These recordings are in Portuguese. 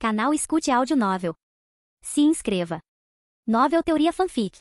Canal Escute Áudio Novel. Se inscreva. Novel Teoria Fanfic.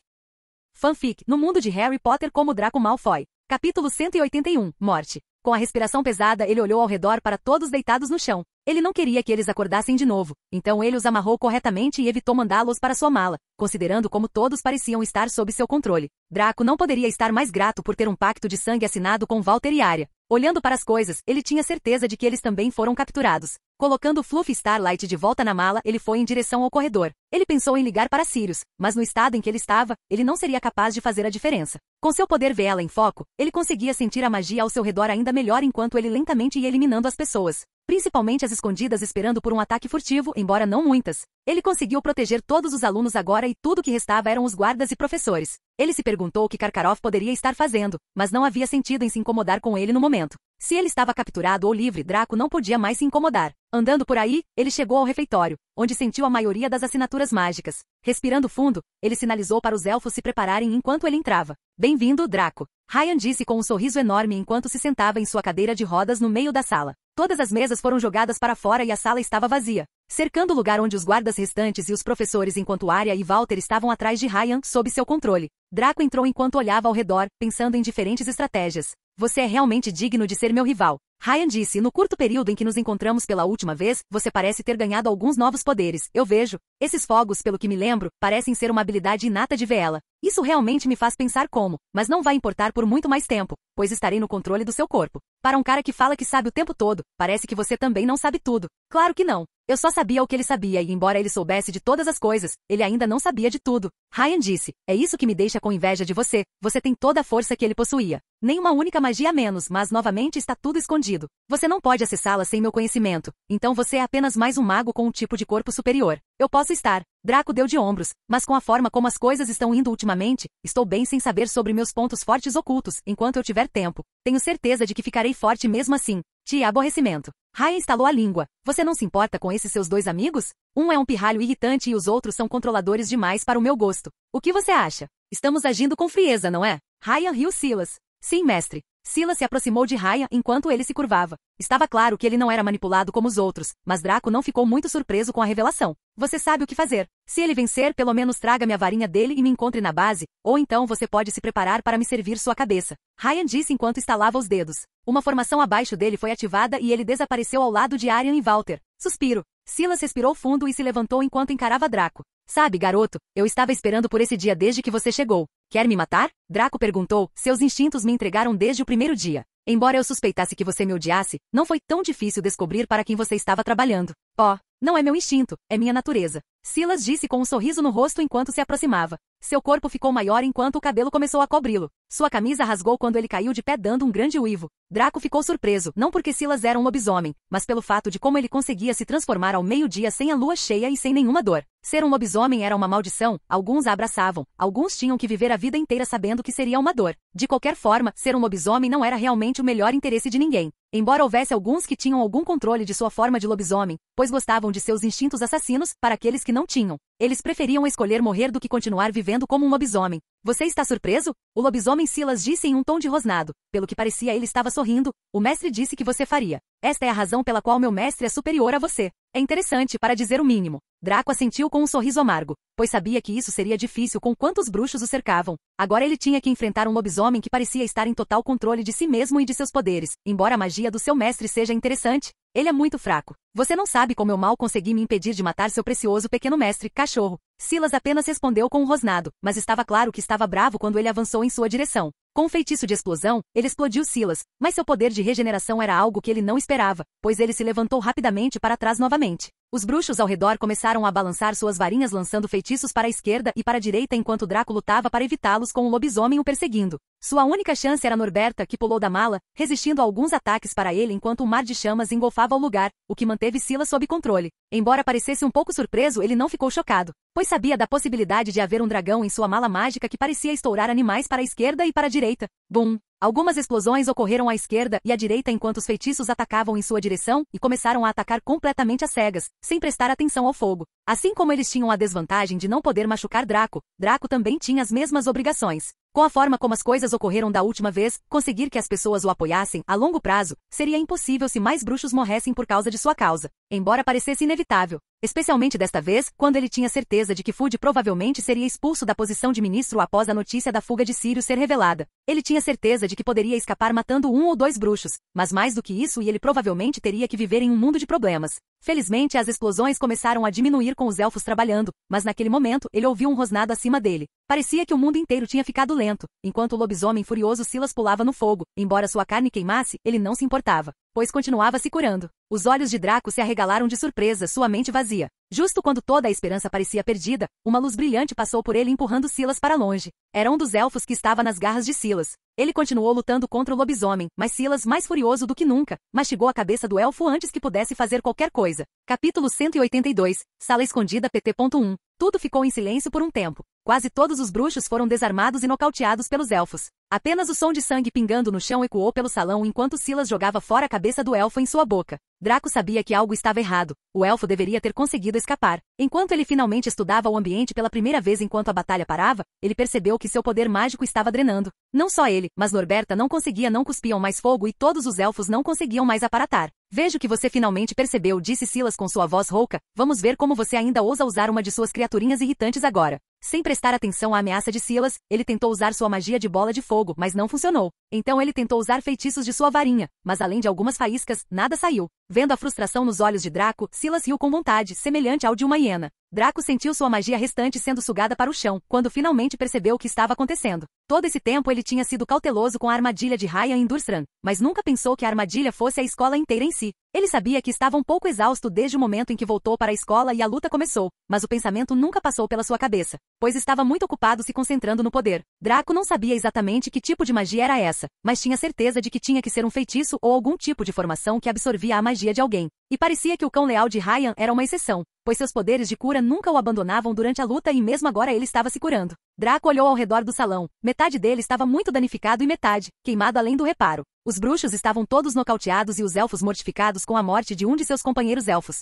Fanfic, no mundo de Harry Potter como Draco Malfoy. Capítulo 181, Morte. Com a respiração pesada, ele olhou ao redor para todos deitados no chão. Ele não queria que eles acordassem de novo, então ele os amarrou corretamente e evitou mandá-los para sua mala, considerando como todos pareciam estar sob seu controle. Draco não poderia estar mais grato por ter um pacto de sangue assinado com Walter e Arya. Olhando para as coisas, ele tinha certeza de que eles também foram capturados. Colocando Fluffy e Starlight de volta na mala, ele foi em direção ao corredor. Ele pensou em ligar para Sirius, mas no estado em que ele estava, ele não seria capaz de fazer a diferença. Com seu poder vê-la em foco, ele conseguia sentir a magia ao seu redor ainda melhor enquanto ele lentamente ia eliminando as pessoas. Principalmente as escondidas esperando por um ataque furtivo, embora não muitas. Ele conseguiu proteger todos os alunos agora e tudo que restava eram os guardas e professores. Ele se perguntou o que Karkaroff poderia estar fazendo, mas não havia sentido em se incomodar com ele no momento. Se ele estava capturado ou livre, Draco não podia mais se incomodar. Andando por aí, ele chegou ao refeitório, onde sentiu a maioria das assinaturas mágicas. Respirando fundo, ele sinalizou para os elfos se prepararem enquanto ele entrava. Bem-vindo, Draco. Ryan disse com um sorriso enorme enquanto se sentava em sua cadeira de rodas no meio da sala. Todas as mesas foram jogadas para fora e a sala estava vazia, cercando o lugar onde os guardas restantes e os professores enquanto Arya e Walter estavam atrás de Ryan sob seu controle. Draco entrou enquanto olhava ao redor, pensando em diferentes estratégias. Você é realmente digno de ser meu rival. Ryan disse, no curto período em que nos encontramos pela última vez, você parece ter ganhado alguns novos poderes. Eu vejo. Esses fogos, pelo que me lembro, parecem ser uma habilidade inata de Veela. Isso realmente me faz pensar como, mas não vai importar por muito mais tempo, pois estarei no controle do seu corpo. Para um cara que fala que sabe o tempo todo, parece que você também não sabe tudo. Claro que não. Eu só sabia o que ele sabia e embora ele soubesse de todas as coisas, ele ainda não sabia de tudo. Ryan disse, é isso que me deixa com inveja de você. Você tem toda a força que ele possuía. Nem uma única magia a menos, mas novamente está tudo escondido. Você não pode acessá-la sem meu conhecimento, então você é apenas mais um mago com um tipo de corpo superior. Eu posso estar. Draco deu de ombros, mas com a forma como as coisas estão indo ultimamente, estou bem sem saber sobre meus pontos fortes ocultos, enquanto eu tiver tempo. Tenho certeza de que ficarei forte mesmo assim. Aborrecimento. Ryan estalou a língua. Você não se importa com esses seus dois amigos? Um é um pirralho irritante e os outros são controladores demais para o meu gosto. O que você acha? Estamos agindo com frieza, não é? Ryan riu Silas. Sim, mestre. Silas se aproximou de Ryan enquanto ele se curvava. Estava claro que ele não era manipulado como os outros, mas Draco não ficou muito surpreso com a revelação. Você sabe o que fazer. Se ele vencer, pelo menos traga-me a varinha dele e me encontre na base, ou então você pode se preparar para me servir sua cabeça. Ryan disse enquanto estalava os dedos. Uma formação abaixo dele foi ativada e ele desapareceu ao lado de Arya e Walter. Suspiro. Silas respirou fundo e se levantou enquanto encarava Draco. Sabe, garoto, eu estava esperando por esse dia desde que você chegou. Quer me matar? Draco perguntou, seus instintos me entregaram desde o primeiro dia. Embora eu suspeitasse que você me odiasse, não foi tão difícil descobrir para quem você estava trabalhando. Oh, não é meu instinto, é minha natureza. Silas disse com um sorriso no rosto enquanto se aproximava. Seu corpo ficou maior enquanto o cabelo começou a cobri-lo. Sua camisa rasgou quando ele caiu de pé dando um grande uivo. Draco ficou surpreso, não porque Silas era um lobisomem, mas pelo fato de como ele conseguia se transformar ao meio-dia sem a lua cheia e sem nenhuma dor. Ser um lobisomem era uma maldição, alguns a abraçavam, alguns tinham que viver a vida inteira sabendo que seria uma dor. De qualquer forma, ser um lobisomem não era realmente o melhor interesse de ninguém. Embora houvesse alguns que tinham algum controle de sua forma de lobisomem, pois gostavam de seus instintos assassinos, para aqueles que não tinham, eles preferiam escolher morrer do que continuar vivendo como um lobisomem. Você está surpreso? O lobisomem Silas disse em um tom de rosnado. Pelo que parecia ele estava sorrindo. O mestre disse que você faria. Esta é a razão pela qual meu mestre é superior a você. É interessante, para dizer o mínimo. Draco assentiu com um sorriso amargo, pois sabia que isso seria difícil com quantos bruxos o cercavam. Agora ele tinha que enfrentar um lobisomem que parecia estar em total controle de si mesmo e de seus poderes. Embora a magia do seu mestre seja interessante, ele é muito fraco. Você não sabe como eu mal consegui me impedir de matar seu precioso pequeno mestre, cachorro. Silas apenas respondeu com um rosnado, mas estava claro que estava bravo quando ele avançou em sua direção. Com um feitiço de explosão, ele explodiu Silas, mas seu poder de regeneração era algo que ele não esperava, pois ele se levantou rapidamente para trás novamente. Os bruxos ao redor começaram a balançar suas varinhas lançando feitiços para a esquerda e para a direita enquanto Draco lutava para evitá-los com o lobisomem o perseguindo. Sua única chance era Norberta, que pulou da mala, resistindo a alguns ataques para ele enquanto um mar de chamas engolfava o lugar, o que manteve Silas sob controle. Embora parecesse um pouco surpreso, ele não ficou chocado, pois sabia da possibilidade de haver um dragão em sua mala mágica que parecia estourar animais para a esquerda e para a direita. Bum! Algumas explosões ocorreram à esquerda e à direita enquanto os feitiços atacavam em sua direção e começaram a atacar completamente às cegas, sem prestar atenção ao fogo. Assim como eles tinham a desvantagem de não poder machucar Draco, Draco também tinha as mesmas obrigações. Com a forma como as coisas ocorreram da última vez, conseguir que as pessoas o apoiassem, a longo prazo, seria impossível se mais bruxos morressem por causa de sua causa. Embora parecesse inevitável, Especialmente desta vez, quando ele tinha certeza de que Fud provavelmente seria expulso da posição de ministro após a notícia da fuga de Sirius ser revelada. Ele tinha certeza de que poderia escapar matando 1 ou 2 bruxos, mas mais do que isso ele provavelmente teria que viver em um mundo de problemas. Felizmente as explosões começaram a diminuir com os elfos trabalhando, mas naquele momento ele ouviu um rosnado acima dele. Parecia que o mundo inteiro tinha ficado lento, enquanto o lobisomem furioso Silas pulava no fogo. Embora sua carne queimasse, ele não se importava, pois continuava se curando. Os olhos de Draco se arregalaram de surpresa, sua mente vazia. Justo quando toda a esperança parecia perdida, uma luz brilhante passou por ele empurrando Silas para longe. Era um dos elfos que estava nas garras de Silas. Ele continuou lutando contra o lobisomem, mas Silas, mais furioso do que nunca, mastigou a cabeça do elfo antes que pudesse fazer qualquer coisa. Capítulo 182, Sala Escondida PT.1. Tudo ficou em silêncio por um tempo. Quase todos os bruxos foram desarmados e nocauteados pelos elfos. Apenas o som de sangue pingando no chão ecoou pelo salão enquanto Silas jogava fora a cabeça do elfo em sua boca. Draco sabia que algo estava errado. O elfo deveria ter conseguido escapar. Enquanto ele finalmente estudava o ambiente pela primeira vez enquanto a batalha parava, ele percebeu que seu poder mágico estava drenando. Não só ele, mas Norberta não cuspiam mais fogo e todos os elfos não conseguiam mais aparatar. Vejo que você finalmente percebeu, disse Silas com sua voz rouca. Vamos ver como você ainda ousa usar uma de suas criaturinhas irritantes agora. Sem prestar atenção à ameaça de Silas, ele tentou usar sua magia de bola de fogo, mas não funcionou. Então ele tentou usar feitiços de sua varinha, mas além de algumas faíscas, nada saiu. Vendo a frustração nos olhos de Draco, Silas riu com vontade, semelhante ao de uma hiena. Draco sentiu sua magia restante sendo sugada para o chão, quando finalmente percebeu o que estava acontecendo. Todo esse tempo ele tinha sido cauteloso com a armadilha de Ryan em Durstram, mas nunca pensou que a armadilha fosse a escola inteira em si. Ele sabia que estava um pouco exausto desde o momento em que voltou para a escola e a luta começou, mas o pensamento nunca passou pela sua cabeça, pois estava muito ocupado se concentrando no poder. Draco não sabia exatamente que tipo de magia era essa, mas tinha certeza de que tinha que ser um feitiço ou algum tipo de formação que absorvia a magia de alguém. E parecia que o cão leal de Ryan era uma exceção, pois seus poderes de cura nunca o abandonavam durante a luta e mesmo agora ele estava se curando. Draco olhou ao redor do salão. Metade dele estava muito danificado e metade, queimado além do reparo. Os bruxos estavam todos nocauteados e os elfos mortificados com a morte de um de seus companheiros elfos.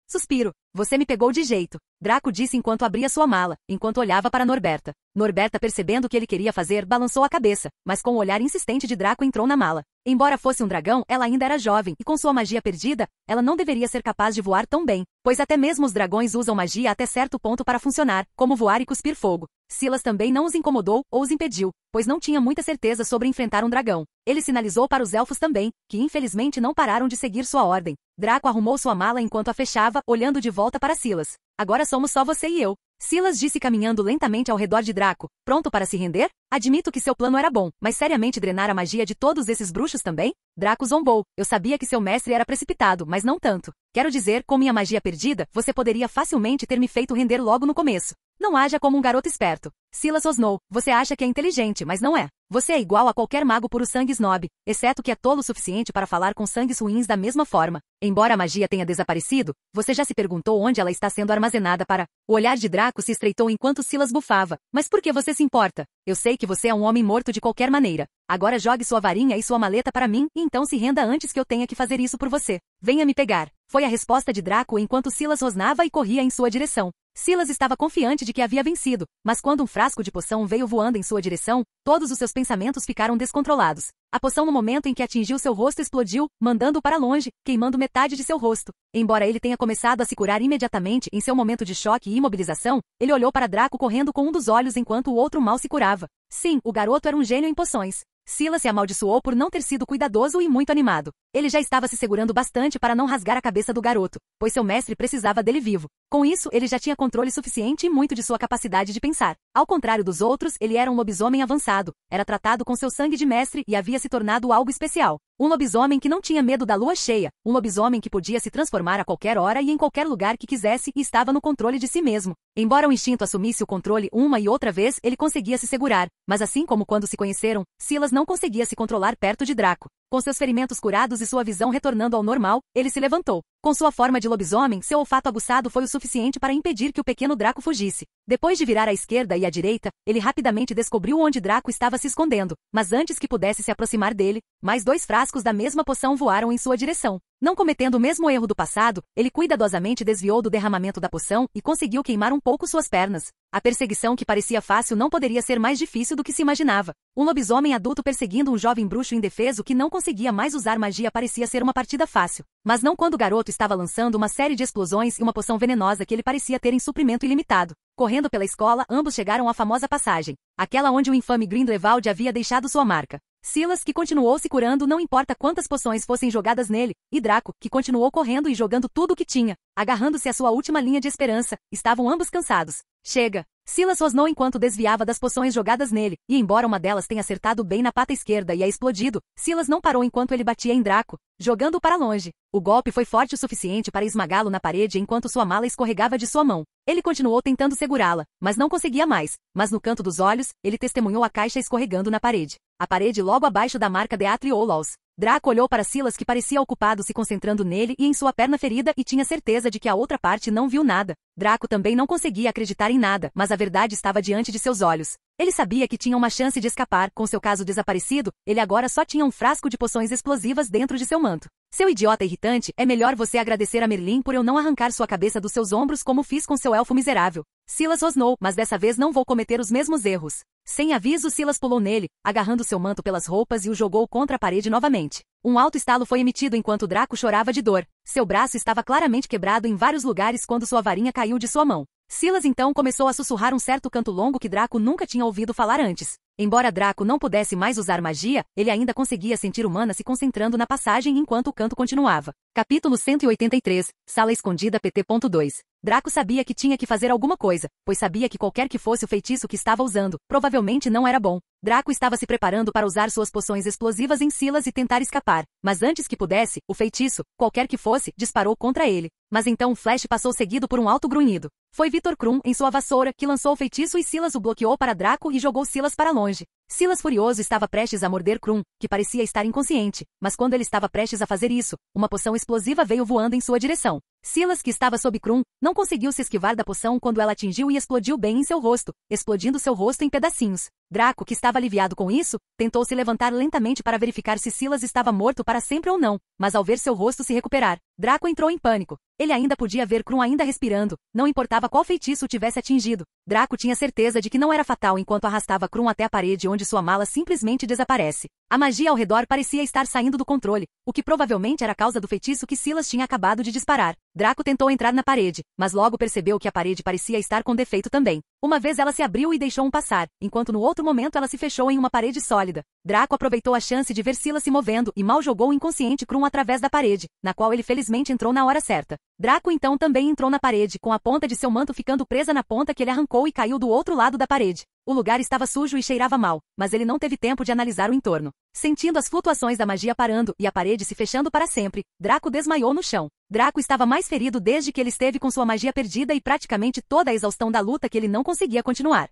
Suspiro. Você me pegou de jeito, Draco disse enquanto abria sua mala, enquanto olhava para Norberta. Norberta, percebendo o que ele queria fazer, balançou a cabeça, mas com o olhar insistente de Draco entrou na mala. Embora fosse um dragão, ela ainda era jovem, e com sua magia perdida, ela não deveria ser capaz de voar tão bem, pois até mesmo os dragões usam magia até certo ponto para funcionar, como voar e cuspir fogo. Silas também não os incomodou ou os impediu, pois não tinha muita certeza sobre enfrentar um dragão. Ele sinalizou para os elfos também, que infelizmente não pararam de seguir sua ordem. Draco arrumou sua mala enquanto a fechava, olhando de volta para Silas. Agora somos só você e eu. Silas disse caminhando lentamente ao redor de Draco. Pronto para se render? Admito que seu plano era bom, mas seriamente drenar a magia de todos esses bruxos também? Draco zombou. Eu sabia que seu mestre era precipitado, mas não tanto. Quero dizer, com minha magia perdida, você poderia facilmente ter me feito render logo no começo. Não haja como um garoto esperto. Silas rosnou. Você acha que é inteligente, mas não é. Você é igual a qualquer mago puro sangue snob, exceto que é tolo o suficiente para falar com sangues ruins da mesma forma. Embora a magia tenha desaparecido, você já se perguntou onde ela está sendo armazenada para... O olhar de Draco se estreitou enquanto Silas bufava. Mas por que você se importa? Eu sei que você é um homem morto de qualquer maneira. Agora jogue sua varinha e sua maleta para mim, e então se renda antes que eu tenha que fazer isso por você. Venha me pegar. Foi a resposta de Draco enquanto Silas rosnava e corria em sua direção. Silas estava confiante de que havia vencido, mas quando um frasco de poção veio voando em sua direção, todos os seus pensamentos ficaram descontrolados. A poção no momento em que atingiu seu rosto explodiu, mandando-o para longe, queimando metade de seu rosto. Embora ele tenha começado a se curar imediatamente em seu momento de choque e imobilização, ele olhou para Draco correndo com um dos olhos enquanto o outro mal se curava. Sim, o garoto era um gênio em poções. Silas se amaldiçoou por não ter sido cuidadoso e muito animado. Ele já estava se segurando bastante para não rasgar a cabeça do garoto, pois seu mestre precisava dele vivo. Com isso, ele já tinha controle suficiente e muito de sua capacidade de pensar. Ao contrário dos outros, ele era um lobisomem avançado, era tratado com seu sangue de mestre e havia se tornado algo especial. Um lobisomem que não tinha medo da lua cheia, um lobisomem que podia se transformar a qualquer hora e em qualquer lugar que quisesse e estava no controle de si mesmo. Embora o instinto assumisse o controle uma e outra vez, ele conseguia se segurar, mas assim como quando se conheceram, Silas não conseguia se controlar perto de Draco. Com seus ferimentos curados e sua visão retornando ao normal, ele se levantou. Com sua forma de lobisomem, seu olfato aguçado foi o suficiente para impedir que o pequeno Draco fugisse. Depois de virar à esquerda e à direita, ele rapidamente descobriu onde Draco estava se escondendo, mas antes que pudesse se aproximar dele, mais 2 frascos da mesma poção voaram em sua direção. Não cometendo o mesmo erro do passado, ele cuidadosamente desviou do derramamento da poção e conseguiu queimar um pouco suas pernas. A perseguição que parecia fácil não poderia ser mais difícil do que se imaginava. Um lobisomem adulto perseguindo um jovem bruxo indefeso que não conseguia mais usar magia parecia ser uma partida fácil. Mas não quando o garoto estava lançando uma série de explosões e uma poção venenosa que ele parecia ter em suprimento ilimitado. Correndo pela escola, ambos chegaram à famosa passagem, aquela onde o infame Grindelwald havia deixado sua marca. Silas, que continuou se curando não importa quantas poções fossem jogadas nele, e Draco, que continuou correndo e jogando tudo o que tinha, agarrando-se à sua última linha de esperança, estavam ambos cansados. Chega! Silas rosnou enquanto desviava das poções jogadas nele, e embora uma delas tenha acertado bem na pata esquerda e a explodido, Silas não parou enquanto ele batia em Draco, jogando-o para longe. O golpe foi forte o suficiente para esmagá-lo na parede enquanto sua mala escorregava de sua mão. Ele continuou tentando segurá-la, mas não conseguia mais. Mas no canto dos olhos, ele testemunhou a caixa escorregando na parede. A parede logo abaixo da marca de Atli-Olaus. Draco olhou para Silas que parecia ocupado se concentrando nele e em sua perna ferida e tinha certeza de que a outra parte não viu nada. Draco também não conseguia acreditar em nada, mas a verdade estava diante de seus olhos. Ele sabia que tinha uma chance de escapar, com seu caso desaparecido, ele agora só tinha um frasco de poções explosivas dentro de seu manto. Seu idiota irritante, é melhor você agradecer a Merlin por eu não arrancar sua cabeça dos seus ombros como fiz com seu elfo miserável. Silas rosnou, mas dessa vez não vou cometer os mesmos erros. Sem aviso, Silas pulou nele, agarrando seu manto pelas roupas e o jogou contra a parede novamente. Um alto estalo foi emitido enquanto Draco chorava de dor. Seu braço estava claramente quebrado em vários lugares quando sua varinha caiu de sua mão. Silas então começou a sussurrar um certo canto longo que Draco nunca tinha ouvido falar antes. Embora Draco não pudesse mais usar magia, ele ainda conseguia sentir Humana se concentrando na passagem enquanto o canto continuava. Capítulo 183, Sala Escondida PT.2. Draco sabia que tinha que fazer alguma coisa, pois sabia que qualquer que fosse o feitiço que estava usando, provavelmente não era bom. Draco estava se preparando para usar suas poções explosivas em Silas e tentar escapar, mas antes que pudesse, o feitiço, qualquer que fosse, disparou contra ele. Mas então um flash passou seguido por um alto grunhido. Foi Victor Krum, em sua vassoura, que lançou o feitiço e Silas o bloqueou para Draco e jogou Silas para longe. Silas furioso estava prestes a morder Krum, que parecia estar inconsciente, mas quando ele estava prestes a fazer isso, uma poção explosiva veio voando em sua direção. Silas, que estava sob Krum, não conseguiu se esquivar da poção quando ela atingiu e explodiu bem em seu rosto, explodindo seu rosto em pedacinhos. Draco, que estava aliviado com isso, tentou se levantar lentamente para verificar se Silas estava morto para sempre ou não, mas ao ver seu rosto se recuperar, Draco entrou em pânico. Ele ainda podia ver Krum ainda respirando, não importava qual feitiço o tivesse atingido. Draco tinha certeza de que não era fatal enquanto arrastava Krum até a parede onde sua mala simplesmente desaparece. A magia ao redor parecia estar saindo do controle, o que provavelmente era a causa do feitiço que Silas tinha acabado de disparar. Draco tentou entrar na parede, mas logo percebeu que a parede parecia estar com defeito também. Uma vez ela se abriu e deixou um passar, enquanto no outro momento ela se fechou em uma parede sólida. Draco aproveitou a chance de ver Silas se movendo e mal jogou o inconsciente Krum através da parede, na qual ele felizmente entrou na hora certa. Draco então também entrou na parede, com a ponta de seu manto ficando presa na ponta que ele arrancou e caiu do outro lado da parede. O lugar estava sujo e cheirava mal, mas ele não teve tempo de analisar o entorno. Sentindo as flutuações da magia parando e a parede se fechando para sempre, Draco desmaiou no chão. Draco estava mais ferido desde que ele esteve com sua magia perdida e praticamente toda a exaustão da luta que ele não conseguia continuar.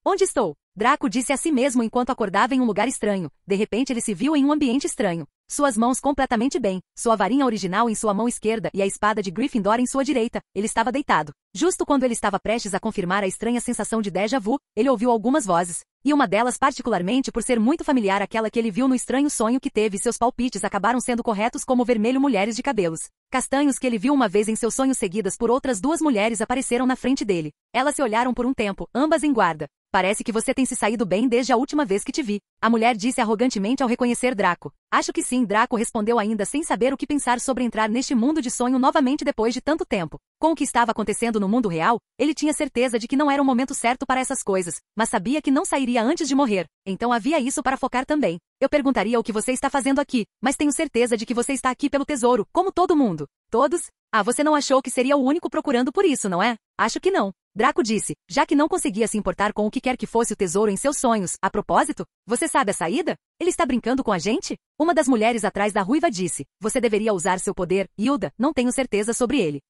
Onde estou? Draco disse a si mesmo enquanto acordava em um lugar estranho. De repente ele se viu em um ambiente estranho. Suas mãos completamente bem, sua varinha original em sua mão esquerda e a espada de Gryffindor em sua direita, ele estava deitado. Justo quando ele estava prestes a confirmar a estranha sensação de déjà vu, ele ouviu algumas vozes. E uma delas particularmente por ser muito familiar àquela que ele viu no estranho sonho que teve e seus palpites acabaram sendo corretos como vermelho mulheres de cabelos castanhos que ele viu uma vez em seu sonho seguidas por outras duas mulheres apareceram na frente dele. Elas se olharam por um tempo, ambas em guarda. Parece que você tem se saído bem desde a última vez que te vi. A mulher disse arrogantemente ao reconhecer Draco. Acho que sim, Draco respondeu ainda sem saber o que pensar sobre entrar neste mundo de sonho novamente depois de tanto tempo. Com o que estava acontecendo no mundo real, ele tinha certeza de que não era o momento certo para essas coisas, mas sabia que não sairia antes de morrer. Então havia isso para focar também. Eu perguntaria o que você está fazendo aqui, mas tenho certeza de que você está aqui pelo tesouro, como todo mundo. Todos? Ah, você não achou que seria o único procurando por isso, não é? Acho que não. Draco disse, já que não conseguia se importar com o que quer que fosse o tesouro em seus sonhos. A propósito, você sabe a saída? Ele está brincando com a gente? Uma das mulheres atrás da ruiva disse, você deveria usar seu poder, Hilda, não tenho certeza sobre ele.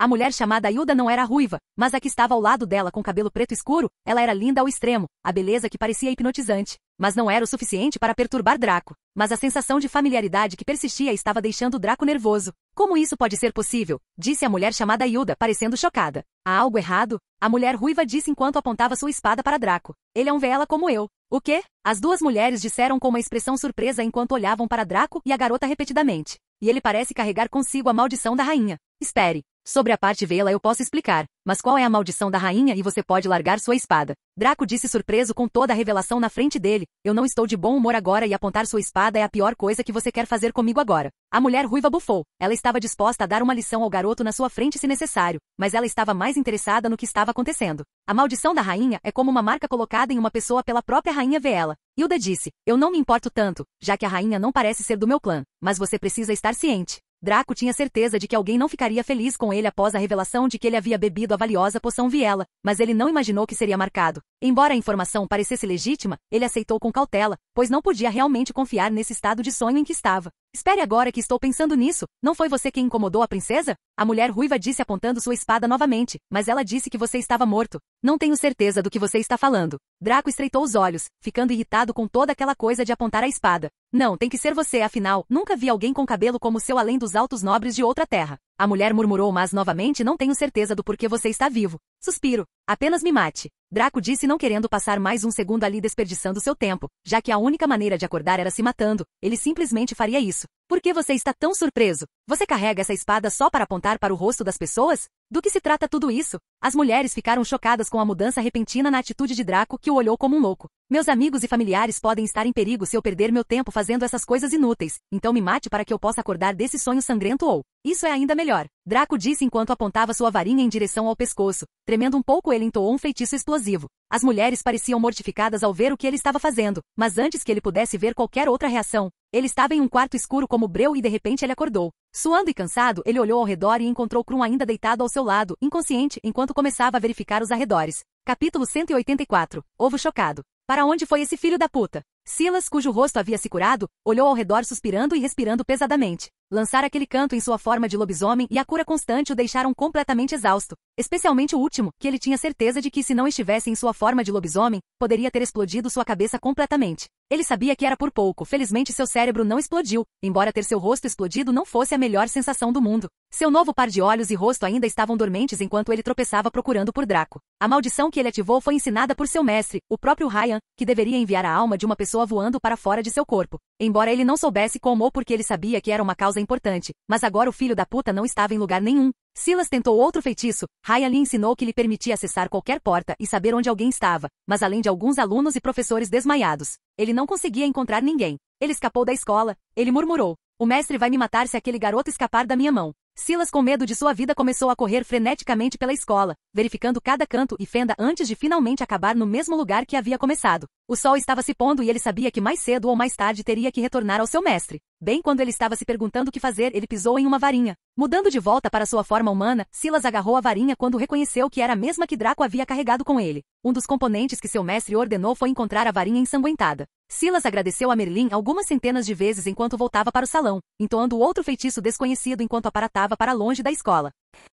A mulher chamada Hilda não era a ruiva, mas a que estava ao lado dela com cabelo preto escuro, ela era linda ao extremo, a beleza que parecia hipnotizante. Mas não era o suficiente para perturbar Draco. Mas a sensação de familiaridade que persistia estava deixando Draco nervoso. Como isso pode ser possível? Disse a mulher chamada Hilda, parecendo chocada. Há algo errado? A mulher ruiva disse enquanto apontava sua espada para Draco. Ele é um Veela como eu. O quê? As duas mulheres disseram com uma expressão surpresa enquanto olhavam para Draco e a garota repetidamente. e ele parece carregar consigo a maldição da rainha. Espere. Sobre a parte vê-la eu posso explicar, mas qual é a maldição da rainha e você pode largar sua espada? Draco disse surpreso com toda a revelação na frente dele, eu não estou de bom humor agora e apontar sua espada é a pior coisa que você quer fazer comigo agora. A mulher ruiva bufou, ela estava disposta a dar uma lição ao garoto na sua frente se necessário, mas ela estava mais interessada no que estava acontecendo. A maldição da rainha é como uma marca colocada em uma pessoa pela própria rainha vê ela. Hilda disse, eu não me importo tanto, já que a rainha não parece ser do meu clã, mas você precisa estar ciente. Draco tinha certeza de que alguém não ficaria feliz com ele após a revelação de que ele havia bebido a valiosa poção Viela, mas ele não imaginou que seria marcado. Embora a informação parecesse legítima, ele aceitou com cautela, pois não podia realmente confiar nesse estado de sonho em que estava. Espere agora que estou pensando nisso, não foi você quem incomodou a princesa? A mulher ruiva disse apontando sua espada novamente, mas ela disse que você estava morto. Não tenho certeza do que você está falando. Draco estreitou os olhos, ficando irritado com toda aquela coisa de apontar a espada. Não, tem que ser você, afinal, nunca vi alguém com cabelo como o seu além dos altos nobres de outra terra. A mulher murmurou, mas novamente não tenho certeza do porquê você está vivo. Suspiro. Apenas me mate. Draco disse não querendo passar mais um segundo ali desperdiçando seu tempo, já que a única maneira de acordar era se matando, ele simplesmente faria isso. Por que você está tão surpreso? Você carrega essa espada só para apontar para o rosto das pessoas? Do que se trata tudo isso? As mulheres ficaram chocadas com a mudança repentina na atitude de Draco que o olhou como um louco. Meus amigos e familiares podem estar em perigo se eu perder meu tempo fazendo essas coisas inúteis, então me mate para que eu possa acordar desse sonho sangrento ou... Isso é ainda melhor. Draco disse enquanto apontava sua varinha em direção ao pescoço. Tremendo um pouco ele entoou um feitiço explosivo. As mulheres pareciam mortificadas ao ver o que ele estava fazendo, mas antes que ele pudesse ver qualquer outra reação, ele estava em um quarto escuro como breu e de repente ele acordou. Suando e cansado, ele olhou ao redor e encontrou Krum ainda deitado ao seu lado, inconsciente, enquanto começava a verificar os arredores. Capítulo 184. Ovo chocado. Para onde foi esse filho da puta? Silas, cujo rosto havia se curado, olhou ao redor suspirando e respirando pesadamente. Lançar aquele canto em sua forma de lobisomem e a cura constante o deixaram completamente exausto. Especialmente o último, que ele tinha certeza de que se não estivesse em sua forma de lobisomem, poderia ter explodido sua cabeça completamente. Ele sabia que era por pouco, felizmente seu cérebro não explodiu, embora ter seu rosto explodido não fosse a melhor sensação do mundo. Seu novo par de olhos e rosto ainda estavam dormentes enquanto ele tropeçava procurando por Draco. A maldição que ele ativou foi ensinada por seu mestre, o próprio Ryan, que deveria enviar a alma de uma pessoa voando para fora de seu corpo. Embora ele não soubesse como ou porque ele sabia que era uma causa importante, mas agora o filho da puta não estava em lugar nenhum. Silas tentou outro feitiço, Ryan lhe ensinou que lhe permitia acessar qualquer porta e saber onde alguém estava, mas além de alguns alunos e professores desmaiados, ele não conseguia encontrar ninguém. Ele escapou da escola, ele murmurou. O mestre vai me matar se aquele garoto escapar da minha mão. Silas, com medo de sua vida, começou a correr freneticamente pela escola, verificando cada canto e fenda antes de finalmente acabar no mesmo lugar que havia começado. O sol estava se pondo e ele sabia que mais cedo ou mais tarde teria que retornar ao seu mestre. Bem quando ele estava se perguntando o que fazer, ele pisou em uma varinha. Mudando de volta para sua forma humana, Silas agarrou a varinha quando reconheceu que era a mesma que Draco havia carregado com ele. Um dos componentes que seu mestre ordenou foi encontrar a varinha ensanguentada. Silas agradeceu a Merlin algumas centenas de vezes enquanto voltava para o salão, entoando outro feitiço desconhecido enquanto aparatava para longe da escola.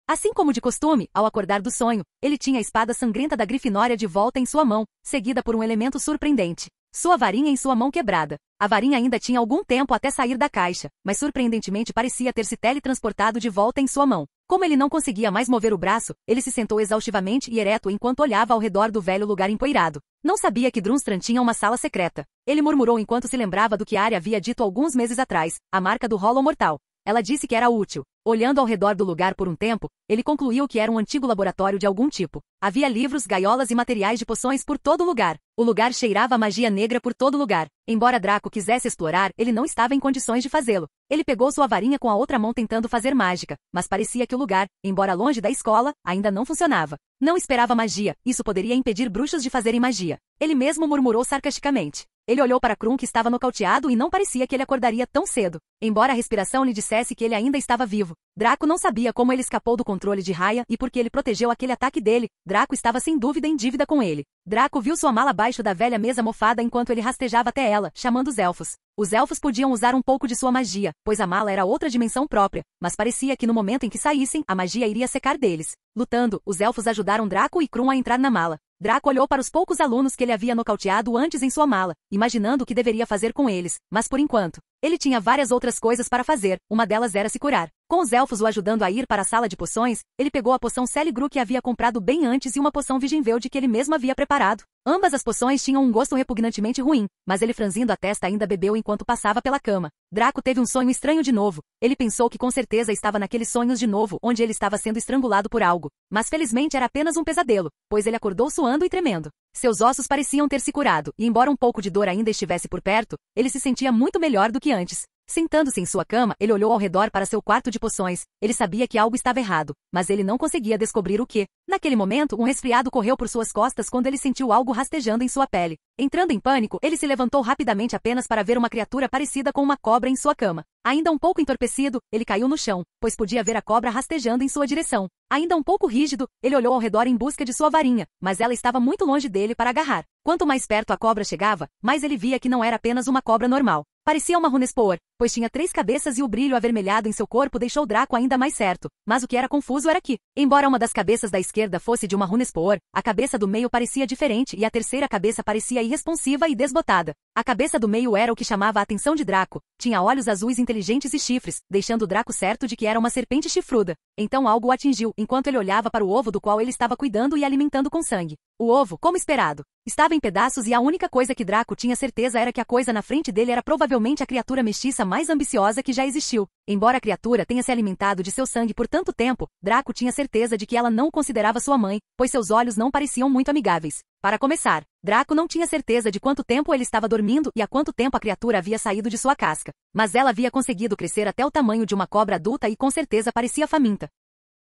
Assim como de costume, ao acordar do sonho, ele tinha a espada sangrenta da Grifinória de volta em sua mão, seguida por um elemento surpreendente. Sua varinha em sua mão quebrada. A varinha ainda tinha algum tempo até sair da caixa, mas surpreendentemente parecia ter se teletransportado de volta em sua mão. Como ele não conseguia mais mover o braço, ele se sentou exaustivamente e ereto enquanto olhava ao redor do velho lugar empoeirado. Não sabia que Drunstran tinha uma sala secreta. Ele murmurou enquanto se lembrava do que Arya havia dito alguns meses atrás, a marca do Hollow Mortal. Ela disse que era útil. Olhando ao redor do lugar por um tempo, ele concluiu que era um antigo laboratório de algum tipo. Havia livros, gaiolas e materiais de poções por todo lugar. O lugar cheirava a magia negra por todo lugar. Embora Draco quisesse explorar, ele não estava em condições de fazê-lo. Ele pegou sua varinha com a outra mão tentando fazer mágica, mas parecia que o lugar, embora longe da escola, ainda não funcionava. Não esperava magia, isso poderia impedir bruxos de fazerem magia. Ele mesmo murmurou sarcasticamente. Ele olhou para Krum que estava nocauteado e não parecia que ele acordaria tão cedo. Embora a respiração lhe dissesse que ele ainda estava vivo. Draco não sabia como ele escapou do controle de Raya e porque ele protegeu aquele ataque dele. Draco estava sem dúvida em dívida com ele. Draco viu sua mala abaixo da velha mesa mofada enquanto ele rastejava até ela, chamando os elfos. Os elfos podiam usar um pouco de sua magia, pois a mala era outra dimensão própria, mas parecia que no momento em que saíssem, a magia iria secar deles. Lutando, os elfos ajudaram Draco e Krum a entrar na mala. Draco olhou para os poucos alunos que ele havia nocauteado antes em sua mala, imaginando o que deveria fazer com eles, mas por enquanto, Ele tinha várias outras coisas para fazer, uma delas era se curar. Com os elfos o ajudando a ir para a sala de poções, ele pegou a poção Celigru que havia comprado bem antes e uma poção Vigenvelde que ele mesmo havia preparado. Ambas as poções tinham um gosto repugnantemente ruim, mas ele franzindo a testa ainda bebeu enquanto passava pela cama. Draco teve um sonho estranho de novo. Ele pensou que com certeza estava naqueles sonhos de novo, onde ele estava sendo estrangulado por algo. Mas felizmente era apenas um pesadelo, pois ele acordou suando e tremendo. Seus ossos pareciam ter se curado, e embora um pouco de dor ainda estivesse por perto, ele se sentia muito melhor do que antes. Sentando-se em sua cama, ele olhou ao redor para seu quarto de poções. Ele sabia que algo estava errado, mas ele não conseguia descobrir o que. Naquele momento, um resfriado correu por suas costas quando ele sentiu algo rastejando em sua pele. Entrando em pânico, ele se levantou rapidamente apenas para ver uma criatura parecida com uma cobra em sua cama. Ainda um pouco entorpecido, ele caiu no chão, pois podia ver a cobra rastejando em sua direção. Ainda um pouco rígido, ele olhou ao redor em busca de sua varinha, mas ela estava muito longe dele para agarrar. Quanto mais perto a cobra chegava, mais ele via que não era apenas uma cobra normal. Parecia uma Runespoor, pois tinha 3 cabeças e o brilho avermelhado em seu corpo deixou Draco ainda mais certo. Mas o que era confuso era que, embora uma das cabeças da esquerda fosse de uma Runespoor, a cabeça do meio parecia diferente e a terceira cabeça parecia irresponsiva e desbotada. A cabeça do meio era o que chamava a atenção de Draco. Tinha olhos azuis inteligentes e chifres, deixando Draco certo de que era uma serpente chifruda. Então algo o atingiu, enquanto ele olhava para o ovo do qual ele estava cuidando e alimentando com sangue. O ovo, como esperado, estava em pedaços e a única coisa que Draco tinha certeza era que a coisa na frente dele era provavelmente a criatura mestiça mais ambiciosa que já existiu. Embora a criatura tenha se alimentado de seu sangue por tanto tempo, Draco tinha certeza de que ela não o considerava sua mãe, pois seus olhos não pareciam muito amigáveis. Para começar, Draco não tinha certeza de quanto tempo ele estava dormindo e há quanto tempo a criatura havia saído de sua casca. Mas ela havia conseguido crescer até o tamanho de uma cobra adulta e com certeza parecia faminta.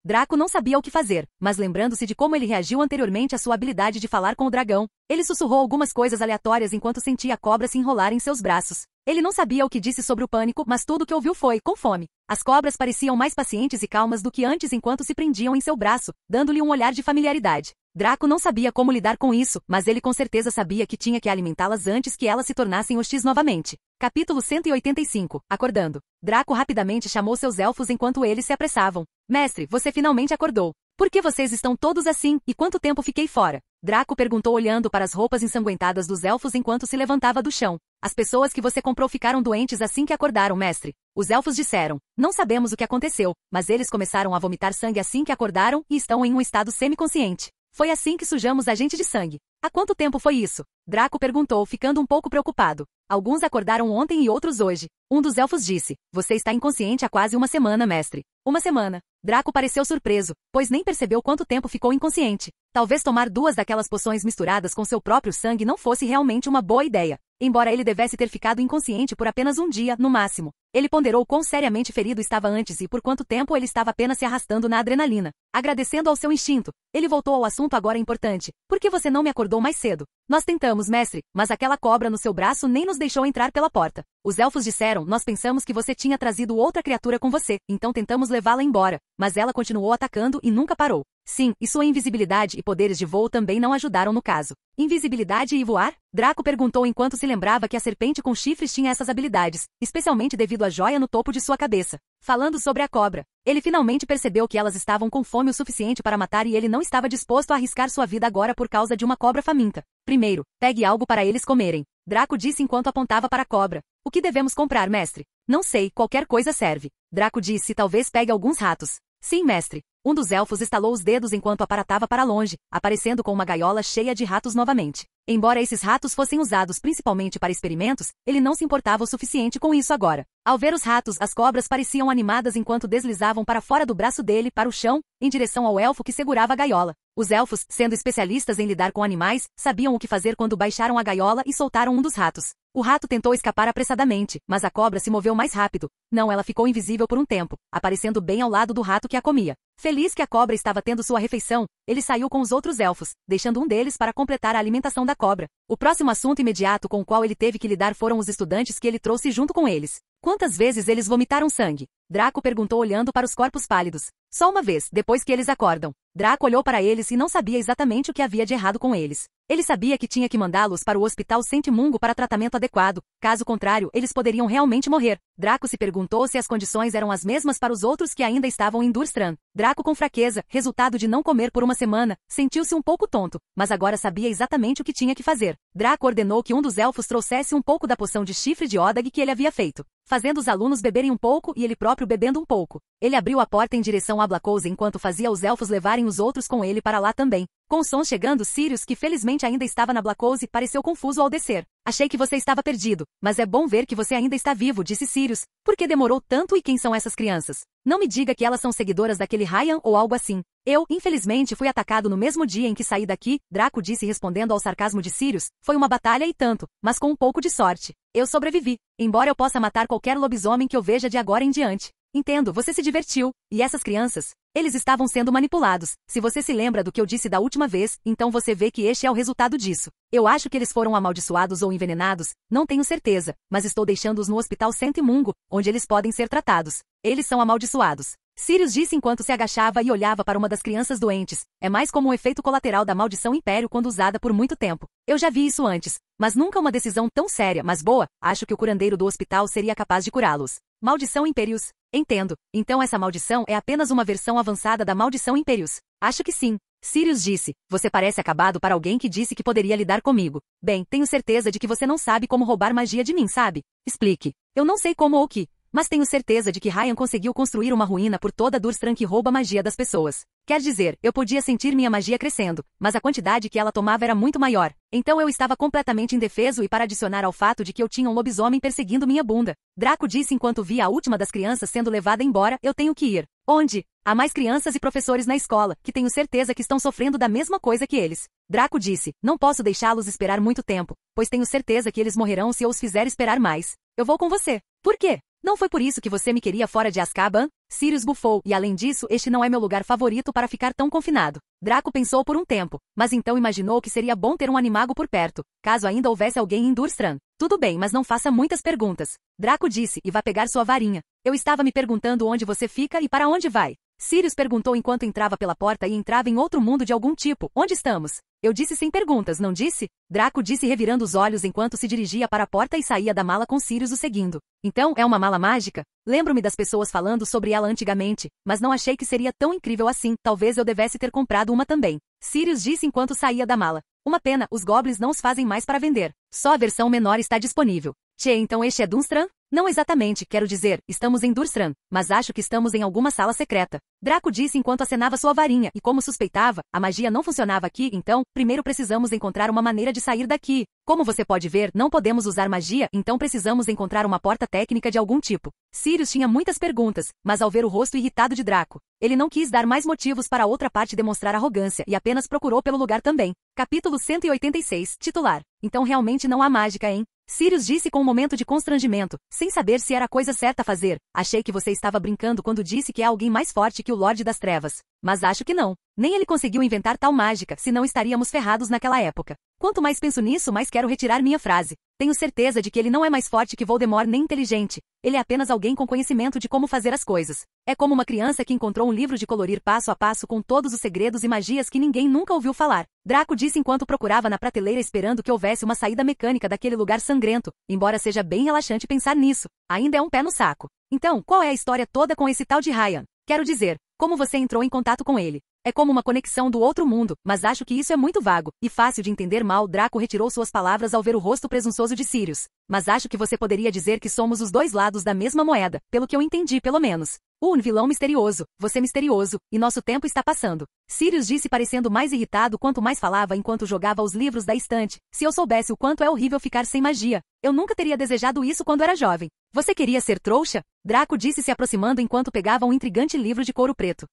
Draco não sabia o que fazer, mas lembrando-se de como ele reagiu anteriormente à sua habilidade de falar com o dragão, ele sussurrou algumas coisas aleatórias enquanto sentia a cobra se enrolar em seus braços. Ele não sabia o que disse sobre o pânico, mas tudo o que ouviu foi, com fome. As cobras pareciam mais pacientes e calmas do que antes enquanto se prendiam em seu braço, dando-lhe um olhar de familiaridade. Draco não sabia como lidar com isso, mas ele com certeza sabia que tinha que alimentá-las antes que elas se tornassem hostis novamente. Capítulo 185. Acordando. Draco rapidamente chamou seus elfos enquanto eles se apressavam. Mestre, você finalmente acordou. Por que vocês estão todos assim, e quanto tempo fiquei fora? Draco perguntou olhando para as roupas ensanguentadas dos elfos enquanto se levantava do chão. As pessoas que você comprou ficaram doentes assim que acordaram, mestre. Os elfos disseram. Não sabemos o que aconteceu, mas eles começaram a vomitar sangue assim que acordaram e estão em um estado semiconsciente. Foi assim que sujamos a gente de sangue. Há quanto tempo foi isso? Draco perguntou, ficando um pouco preocupado. Alguns acordaram ontem e outros hoje. Um dos elfos disse. Você está inconsciente há quase uma semana, mestre. Uma semana. Draco pareceu surpreso, pois nem percebeu quanto tempo ficou inconsciente. Talvez tomar 2 daquelas poções misturadas com seu próprio sangue não fosse realmente uma boa ideia. Embora ele devesse ter ficado inconsciente por apenas um dia, no máximo. Ele ponderou quão seriamente ferido estava antes e por quanto tempo ele estava apenas se arrastando na adrenalina. Agradecendo ao seu instinto, ele voltou ao assunto agora importante. Por que você não me acordou mais cedo? Nós tentamos, mestre, mas aquela cobra no seu braço nem nos deixou entrar pela porta. Os elfos disseram, nós pensamos que você tinha trazido outra criatura com você, então tentamos levá-la embora. Mas ela continuou atacando e nunca parou. Sim, e sua invisibilidade e poderes de voo também não ajudaram no caso. Invisibilidade e voar? Draco perguntou enquanto se lembrava que a serpente com chifres tinha essas habilidades, especialmente devido à joia no topo de sua cabeça. Falando sobre a cobra, ele finalmente percebeu que elas estavam com fome o suficiente para matar e ele não estava disposto a arriscar sua vida agora por causa de uma cobra faminta. Primeiro, pegue algo para eles comerem. Draco disse enquanto apontava para a cobra. O que devemos comprar, mestre? Não sei, qualquer coisa serve. Draco disse, talvez pegue alguns ratos. Sim, mestre. Um dos elfos estalou os dedos enquanto aparatava para longe, aparecendo com uma gaiola cheia de ratos novamente. Embora esses ratos fossem usados principalmente para experimentos, ele não se importava o suficiente com isso agora. Ao ver os ratos, as cobras pareciam animadas enquanto deslizavam para fora do braço dele, para o chão, em direção ao elfo que segurava a gaiola. Os elfos, sendo especialistas em lidar com animais, sabiam o que fazer quando baixaram a gaiola e soltaram um dos ratos. O rato tentou escapar apressadamente, mas a cobra se moveu mais rápido. Não, ela ficou invisível por um tempo, aparecendo bem ao lado do rato que a comia. Feliz que a cobra estava tendo sua refeição, ele saiu com os outros elfos, deixando um deles para completar a alimentação da cobra. O próximo assunto imediato com o qual ele teve que lidar foram os estudantes que ele trouxe junto com eles. Quantas vezes eles vomitaram sangue? Draco perguntou olhando para os corpos pálidos. Só uma vez, depois que eles acordam. Draco olhou para eles e não sabia exatamente o que havia de errado com eles. Ele sabia que tinha que mandá-los para o Hospital Sentimungo para tratamento adequado, caso contrário, eles poderiam realmente morrer. Draco se perguntou se as condições eram as mesmas para os outros que ainda estavam em Durstran. Draco com fraqueza, resultado de não comer por uma semana, sentiu-se um pouco tonto, mas agora sabia exatamente o que tinha que fazer. Draco ordenou que um dos elfos trouxesse um pouco da poção de chifre de Odag que ele havia feito, fazendo os alunos beberem um pouco e ele próprio bebendo um pouco. Ele abriu a porta em direção a Blackouze enquanto fazia os elfos levarem os outros com ele para lá também. Com o som chegando, Sirius, que felizmente ainda estava na Blackouze, pareceu confuso ao descer. Achei que você estava perdido, mas é bom ver que você ainda está vivo, disse Sirius. Por que demorou tanto e quem são essas crianças? Não me diga que elas são seguidoras daquele Ryan ou algo assim. Eu, infelizmente, fui atacado no mesmo dia em que saí daqui, Draco disse respondendo ao sarcasmo de Sirius. Foi uma batalha e tanto, mas com um pouco de sorte. Eu sobrevivi, embora eu possa matar qualquer lobisomem que eu veja de agora em diante. Entendo, você se divertiu. E essas crianças? Eles estavam sendo manipulados. Se você se lembra do que eu disse da última vez, então você vê que este é o resultado disso. Eu acho que eles foram amaldiçoados ou envenenados, não tenho certeza, mas estou deixando-os no Hospital Sentimungo, onde eles podem ser tratados. Eles são amaldiçoados. Sirius disse enquanto se agachava e olhava para uma das crianças doentes. É mais como um efeito colateral da maldição Império quando usada por muito tempo. Eu já vi isso antes, mas nunca uma decisão tão séria, mas boa. Acho que o curandeiro do hospital seria capaz de curá-los. Maldição Imperius. Entendo. Então essa maldição é apenas uma versão avançada da maldição Imperius. Acho que sim. Sirius disse. Você parece acabado para alguém que disse que poderia lidar comigo. Bem, tenho certeza de que você não sabe como roubar magia de mim, sabe? Explique. Eu não sei como ou o que. Mas tenho certeza de que Ryan conseguiu construir uma ruína por toda Durstran que rouba a magia das pessoas. Quer dizer, eu podia sentir minha magia crescendo, mas a quantidade que ela tomava era muito maior. Então eu estava completamente indefeso e para adicionar ao fato de que eu tinha um lobisomem perseguindo minha bunda. Draco disse enquanto via a última das crianças sendo levada embora, eu tenho que ir. Onde? Há mais crianças e professores na escola, que tenho certeza que estão sofrendo da mesma coisa que eles. Draco disse, não posso deixá-los esperar muito tempo, pois tenho certeza que eles morrerão se eu os fizer esperar mais. Eu vou com você. Por quê? Não foi por isso que você me queria fora de Azkaban? Sirius bufou, e além disso, este não é meu lugar favorito para ficar tão confinado. Draco pensou por um tempo, mas então imaginou que seria bom ter um animago por perto, caso ainda houvesse alguém em Durstran. Tudo bem, mas não faça muitas perguntas. Draco disse, e vá pegar sua varinha. Eu estava me perguntando onde você fica e para onde vai. Sirius perguntou enquanto entrava pela porta e entrava em outro mundo de algum tipo. Onde estamos? Eu disse sem perguntas, não disse? Draco disse revirando os olhos enquanto se dirigia para a porta e saía da mala com Sirius o seguindo. Então, é uma mala mágica? Lembro-me das pessoas falando sobre ela antigamente, mas não achei que seria tão incrível assim. Talvez eu devesse ter comprado uma também. Sirius disse enquanto saía da mala. Uma pena, os goblins não os fazem mais para vender. Só a versão menor está disponível. Tchê, então este é Durstran? Não exatamente, quero dizer, estamos em Durstran, mas acho que estamos em alguma sala secreta. Draco disse enquanto acenava sua varinha, e como suspeitava, a magia não funcionava aqui, então, primeiro precisamos encontrar uma maneira de sair daqui. Como você pode ver, não podemos usar magia, então precisamos encontrar uma porta técnica de algum tipo. Sirius tinha muitas perguntas, mas ao ver o rosto irritado de Draco, ele não quis dar mais motivos para a outra parte demonstrar arrogância e apenas procurou pelo lugar também. Capítulo 186, titular. Então realmente não há mágica, hein? Sirius disse com um momento de constrangimento, sem saber se era a coisa certa a fazer. Achei que você estava brincando quando disse que há alguém mais forte que o Lorde das Trevas. Mas acho que não. Nem ele conseguiu inventar tal mágica, senão estaríamos ferrados naquela época. Quanto mais penso nisso, mais quero retirar minha frase. Tenho certeza de que ele não é mais forte que Voldemort nem inteligente. Ele é apenas alguém com conhecimento de como fazer as coisas. É como uma criança que encontrou um livro de colorir passo a passo com todos os segredos e magias que ninguém nunca ouviu falar. Draco disse enquanto procurava na prateleira esperando que houvesse uma saída mecânica daquele lugar sangrento. Embora seja bem relaxante pensar nisso, ainda é um pé no saco. Então, qual é a história toda com esse tal de Ryan? Quero dizer, como você entrou em contato com ele? É como uma conexão do outro mundo, mas acho que isso é muito vago e fácil de entender mal. Draco retirou suas palavras ao ver o rosto presunçoso de Sirius. Mas acho que você poderia dizer que somos os dois lados da mesma moeda, pelo que eu entendi pelo menos. Vilão misterioso, você misterioso, e nosso tempo está passando. Sirius disse parecendo mais irritado quanto mais falava enquanto jogava os livros da estante. Se eu soubesse o quanto é horrível ficar sem magia, eu nunca teria desejado isso quando era jovem. Você queria ser trouxa? Draco disse se aproximando enquanto pegava um intrigante livro de couro preto.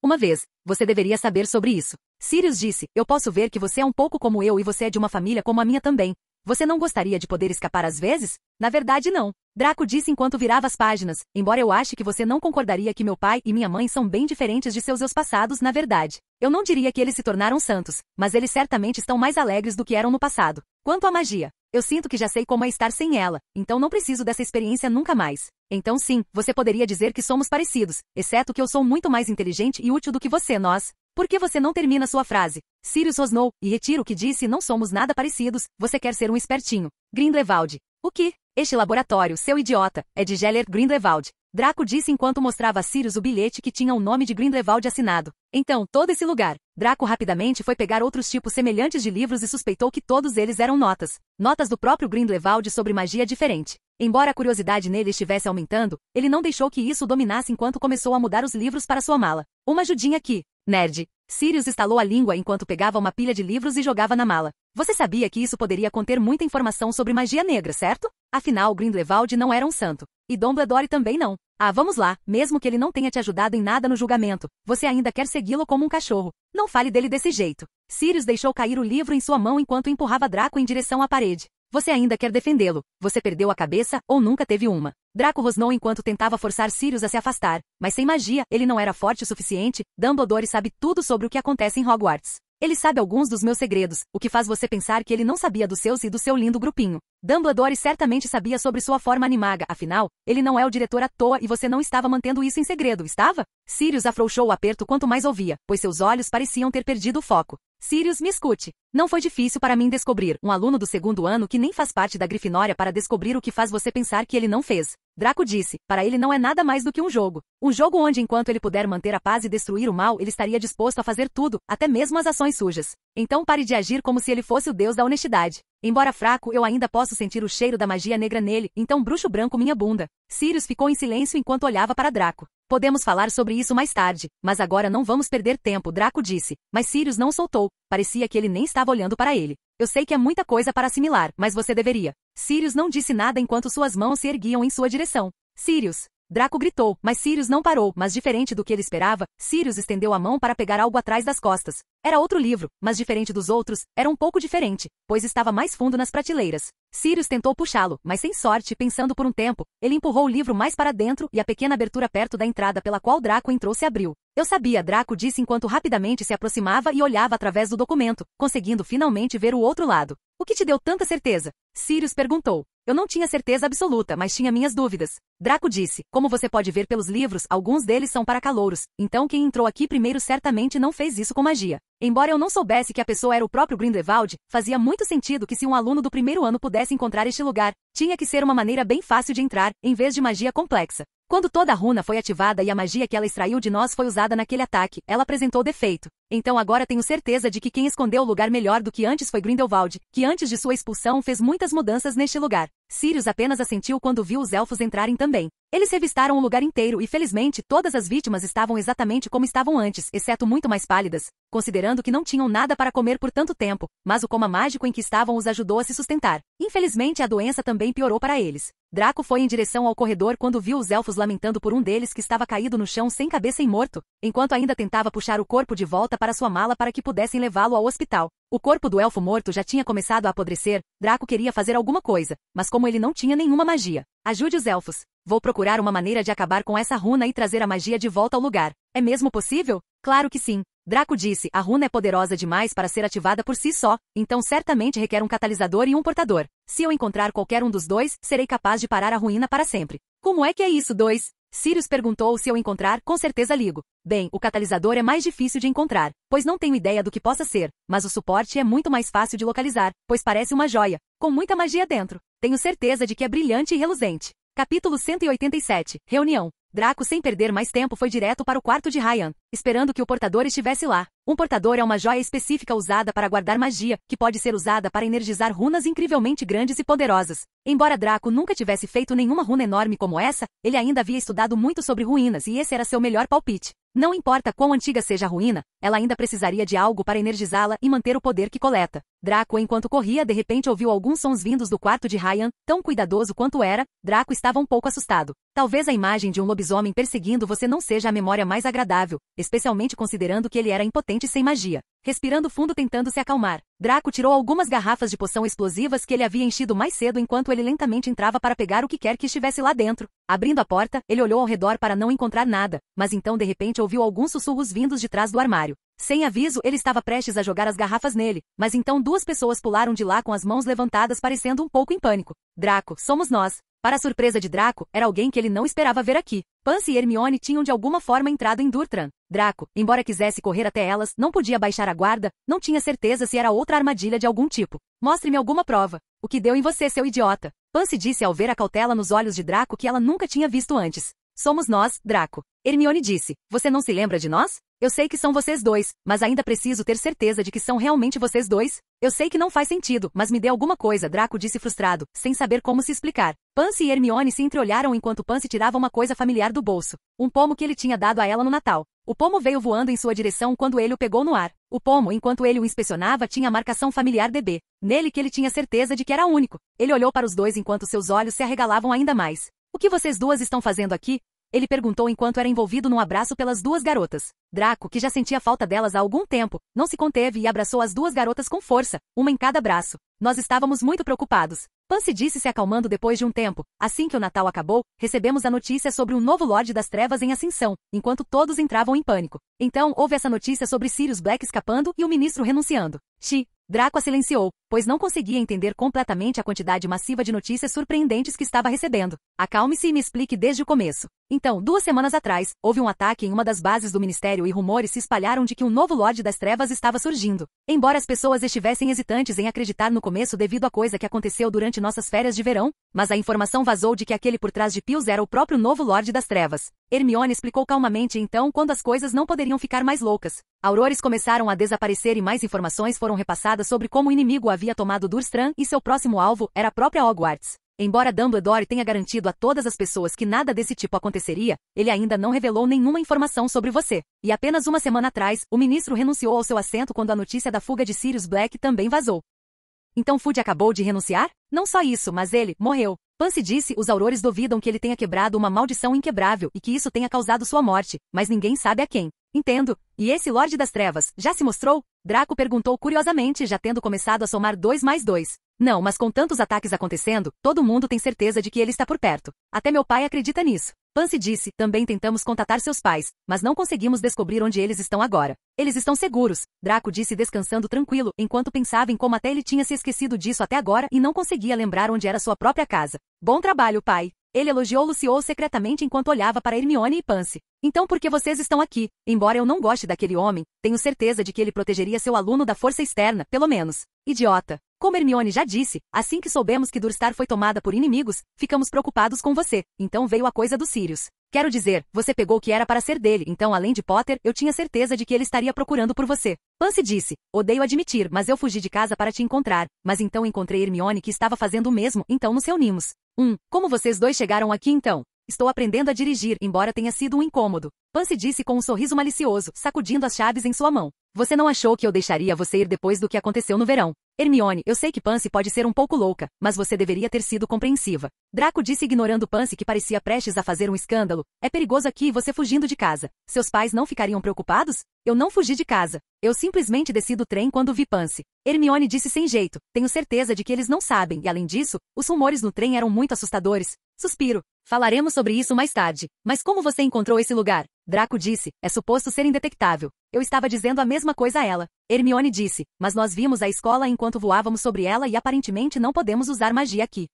Uma vez, você deveria saber sobre isso. Sirius disse, eu posso ver que você é um pouco como eu e você é de uma família como a minha também. Você não gostaria de poder escapar às vezes? Na verdade não. Draco disse enquanto virava as páginas, embora eu ache que você não concordaria que meu pai e minha mãe são bem diferentes de seus passados na verdade. Eu não diria que eles se tornaram santos, mas eles certamente estão mais alegres do que eram no passado. Quanto à magia, eu sinto que já sei como é estar sem ela, então não preciso dessa experiência nunca mais. Então sim, você poderia dizer que somos parecidos, exceto que eu sou muito mais inteligente e útil do que você, nós. Por que você não termina sua frase? Sirius rosnou, e retira o que disse, não somos nada parecidos, você quer ser um espertinho. Grindelwald. O que? Este laboratório, seu idiota, é de Gellert Grindelwald. Draco disse enquanto mostrava a Sirius o bilhete que tinha o nome de Grindelwald assinado. Então, todo esse lugar. Draco rapidamente foi pegar outros tipos semelhantes de livros e suspeitou que todos eles eram notas. Notas do próprio Grindelwald sobre magia diferente. Embora a curiosidade nele estivesse aumentando, ele não deixou que isso o dominasse enquanto começou a mudar os livros para sua mala. Uma ajudinha aqui. Nerd. Sirius estalou a língua enquanto pegava uma pilha de livros e jogava na mala. Você sabia que isso poderia conter muita informação sobre magia negra, certo? Afinal, Grindelwald não era um santo. E Dumbledore também não. Ah, vamos lá, mesmo que ele não tenha te ajudado em nada no julgamento, você ainda quer segui-lo como um cachorro. Não fale dele desse jeito. Sirius deixou cair o livro em sua mão enquanto empurrava Draco em direção à parede. Você ainda quer defendê-lo. Você perdeu a cabeça ou nunca teve uma. Draco rosnou enquanto tentava forçar Sirius a se afastar, mas sem magia, ele não era forte o suficiente. Dumbledore sabe tudo sobre o que acontece em Hogwarts. Ele sabe alguns dos meus segredos, o que faz você pensar que ele não sabia dos seus e do seu lindo grupinho. Dumbledore certamente sabia sobre sua forma animaga, afinal, ele não é o diretor à toa e você não estava mantendo isso em segredo, estava? Sirius afrouxou o aperto quanto mais ouvia, pois seus olhos pareciam ter perdido o foco. Sirius, me escute. Não foi difícil para mim descobrir, um aluno do segundo ano que nem faz parte da Grifinória para descobrir o que faz você pensar que ele não fez. Draco disse, para ele não é nada mais do que um jogo. Um jogo onde enquanto ele puder manter a paz e destruir o mal, ele estaria disposto a fazer tudo, até mesmo as ações sujas. Então pare de agir como se ele fosse o deus da honestidade. Embora fraco, eu ainda posso sentir o cheiro da magia negra nele, então bruxo branco minha bunda. Sirius ficou em silêncio enquanto olhava para Draco. Podemos falar sobre isso mais tarde, mas agora não vamos perder tempo, Draco disse. Mas Sirius não soltou. Parecia que ele nem estava olhando para ele. Eu sei que é muita coisa para assimilar, mas você deveria. Sirius não disse nada enquanto suas mãos se erguiam em sua direção. Sirius! Draco gritou, mas Sirius não parou, mas diferente do que ele esperava, Sirius estendeu a mão para pegar algo atrás das costas. Era outro livro, mas diferente dos outros, era um pouco diferente, pois estava mais fundo nas prateleiras. Sirius tentou puxá-lo, mas sem sorte, pensando por um tempo, ele empurrou o livro mais para dentro e a pequena abertura perto da entrada pela qual Draco entrou se abriu. Eu sabia, Draco disse enquanto rapidamente se aproximava e olhava através do documento, conseguindo finalmente ver o outro lado. O que te deu tanta certeza? Sirius perguntou. Eu não tinha certeza absoluta, mas tinha minhas dúvidas. Draco disse, como você pode ver pelos livros, alguns deles são para calouros, então quem entrou aqui primeiro certamente não fez isso com magia. Embora eu não soubesse que a pessoa era o próprio Grindelwald, fazia muito sentido que se um aluno do primeiro ano pudesse encontrar este lugar, tinha que ser uma maneira bem fácil de entrar, em vez de magia complexa. Quando toda a runa foi ativada e a magia que ela extraiu de nós foi usada naquele ataque, ela apresentou defeito. Então agora tenho certeza de que quem escondeu o lugar melhor do que antes foi Grindelwald, que antes de sua expulsão fez muitas mudanças neste lugar. Sirius apenas assentiu quando viu os elfos entrarem também. Eles revistaram o lugar inteiro e felizmente todas as vítimas estavam exatamente como estavam antes, exceto muito mais pálidas, considerando que não tinham nada para comer por tanto tempo, mas o coma mágico em que estavam os ajudou a se sustentar. Infelizmente a doença também piorou para eles. Draco foi em direção ao corredor quando viu os elfos lamentando por um deles que estava caído no chão sem cabeça e morto, enquanto ainda tentava puxar o corpo de volta para sua mala para que pudessem levá-lo ao hospital. O corpo do elfo morto já tinha começado a apodrecer. Draco queria fazer alguma coisa, mas como ele não tinha nenhuma magia. Ajude os elfos. Vou procurar uma maneira de acabar com essa runa e trazer a magia de volta ao lugar. É mesmo possível? Claro que sim. Draco disse, a runa é poderosa demais para ser ativada por si só, então certamente requer um catalisador e um portador. Se eu encontrar qualquer um dos dois, serei capaz de parar a ruína para sempre. Como é que é isso, dois? Sirius perguntou se eu encontrar, com certeza ligo. Bem, o catalisador é mais difícil de encontrar, pois não tenho ideia do que possa ser, mas o suporte é muito mais fácil de localizar, pois parece uma joia, com muita magia dentro. Tenho certeza de que é brilhante e reluzente. Capítulo 187. Reunião. Draco, sem perder mais tempo, foi direto para o quarto de Ryan, esperando que o portador estivesse lá. Um portador é uma joia específica usada para guardar magia, que pode ser usada para energizar runas incrivelmente grandes e poderosas. Embora Draco nunca tivesse feito nenhuma runa enorme como essa, ele ainda havia estudado muito sobre ruínas e esse era seu melhor palpite. Não importa quão antiga seja a ruína, ela ainda precisaria de algo para energizá-la e manter o poder que coleta. Draco, enquanto corria, de repente ouviu alguns sons vindos do quarto de Ryan, tão cuidadoso quanto era. Draco estava um pouco assustado. Talvez a imagem de um lobisomem perseguindo você não seja a memória mais agradável, especialmente considerando que ele era impotente sem magia. Respirando fundo tentando se acalmar, Draco tirou algumas garrafas de poção explosivas que ele havia enchido mais cedo enquanto ele lentamente entrava para pegar o que quer que estivesse lá dentro. Abrindo a porta, ele olhou ao redor para não encontrar nada, mas então de repente ouviu alguns sussurros vindos de trás do armário. Sem aviso, ele estava prestes a jogar as garrafas nele, mas então duas pessoas pularam de lá com as mãos levantadas parecendo um pouco em pânico. Draco, somos nós. Para a surpresa de Draco, era alguém que ele não esperava ver aqui. Pansy e Hermione tinham de alguma forma entrado em Durtran. Draco, embora quisesse correr até elas, não podia baixar a guarda, não tinha certeza se era outra armadilha de algum tipo. Mostre-me alguma prova. O que deu em você, seu idiota? Pansy disse ao ver a cautela nos olhos de Draco que ela nunca tinha visto antes. Somos nós, Draco. Hermione disse. Você não se lembra de nós? Eu sei que são vocês dois, mas ainda preciso ter certeza de que são realmente vocês dois. Eu sei que não faz sentido, mas me dê alguma coisa, Draco disse frustrado, sem saber como se explicar. Pansy e Hermione se entreolharam enquanto Pansy tirava uma coisa familiar do bolso. Um pomo que ele tinha dado a ela no Natal. O pomo veio voando em sua direção quando ele o pegou no ar. O pomo, enquanto ele o inspecionava, tinha a marcação familiar DB. Nele que ele tinha certeza de que era único. Ele olhou para os dois enquanto seus olhos se arregalavam ainda mais. O que vocês duas estão fazendo aqui? Ele perguntou enquanto era envolvido num abraço pelas duas garotas. Draco, que já sentia falta delas há algum tempo, não se conteve e abraçou as duas garotas com força, uma em cada braço. Nós estávamos muito preocupados. Pansy disse se acalmando depois de um tempo. Assim que o Natal acabou, recebemos a notícia sobre um novo Lorde das Trevas em ascensão, enquanto todos entravam em pânico. Então, houve essa notícia sobre Sirius Black escapando e o ministro renunciando. Draco a silenciou, pois não conseguia entender completamente a quantidade massiva de notícias surpreendentes que estava recebendo. Acalme-se e me explique desde o começo. Então, 2 semanas atrás, houve um ataque em uma das bases do Ministério e rumores se espalharam de que um novo Lorde das Trevas estava surgindo. Embora as pessoas estivessem hesitantes em acreditar no começo devido à coisa que aconteceu durante nossas férias de verão, mas a informação vazou de que aquele por trás de Pius era o próprio novo Lorde das Trevas. Hermione explicou calmamente então quando as coisas não poderiam ficar mais loucas. Aurores começaram a desaparecer e mais informações foram repassadas sobre como o inimigo havia tomado Durstram e seu próximo alvo era a própria Hogwarts. Embora Dumbledore tenha garantido a todas as pessoas que nada desse tipo aconteceria, ele ainda não revelou nenhuma informação sobre você. E apenas 1 semana atrás, o ministro renunciou ao seu assento quando a notícia da fuga de Sirius Black também vazou. Então Fudge acabou de renunciar? Não só isso, mas ele morreu. Pansy disse, os aurores duvidam que ele tenha quebrado uma maldição inquebrável e que isso tenha causado sua morte, mas ninguém sabe a quem. Entendo. E esse Lorde das Trevas, já se mostrou? Draco perguntou curiosamente, já tendo começado a somar 2 mais 2. Não, mas com tantos ataques acontecendo, todo mundo tem certeza de que ele está por perto. Até meu pai acredita nisso. Pansy disse, também tentamos contatar seus pais, mas não conseguimos descobrir onde eles estão agora. Eles estão seguros, Draco disse descansando tranquilo, enquanto pensava em como até ele tinha se esquecido disso até agora e não conseguia lembrar onde era sua própria casa. Bom trabalho, pai. Ele elogiou Luciou secretamente enquanto olhava para Hermione e Pansy. Então por que vocês estão aqui? Embora eu não goste daquele homem, tenho certeza de que ele protegeria seu aluno da força externa, pelo menos. Idiota. Como Hermione já disse, assim que soubemos que Durstar foi tomada por inimigos, ficamos preocupados com você. Então veio a coisa dos Sirius. Quero dizer, você pegou o que era para ser dele, então além de Potter, eu tinha certeza de que ele estaria procurando por você. Pansy disse, odeio admitir, mas eu fugi de casa para te encontrar. Mas então encontrei Hermione que estava fazendo o mesmo, então nos reunimos. Como vocês dois chegaram aqui então? Estou aprendendo a dirigir, embora tenha sido um incômodo. Pansy disse com um sorriso malicioso, sacudindo as chaves em sua mão. Você não achou que eu deixaria você ir depois do que aconteceu no verão? Hermione, eu sei que Pansy pode ser um pouco louca, mas você deveria ter sido compreensiva. Draco disse ignorando Pansy que parecia prestes a fazer um escândalo. É perigoso aqui você fugindo de casa. Seus pais não ficariam preocupados? Eu não fugi de casa. Eu simplesmente desci do trem quando vi Pansy. Hermione disse sem jeito. Tenho certeza de que eles não sabem e além disso, os rumores no trem eram muito assustadores. Suspiro. Falaremos sobre isso mais tarde. Mas como você encontrou esse lugar? Draco disse, é suposto ser indetectável. Eu estava dizendo a mesma coisa a ela. Hermione disse, mas nós vimos a escola enquanto voávamos sobre ela e aparentemente não podemos usar magia aqui.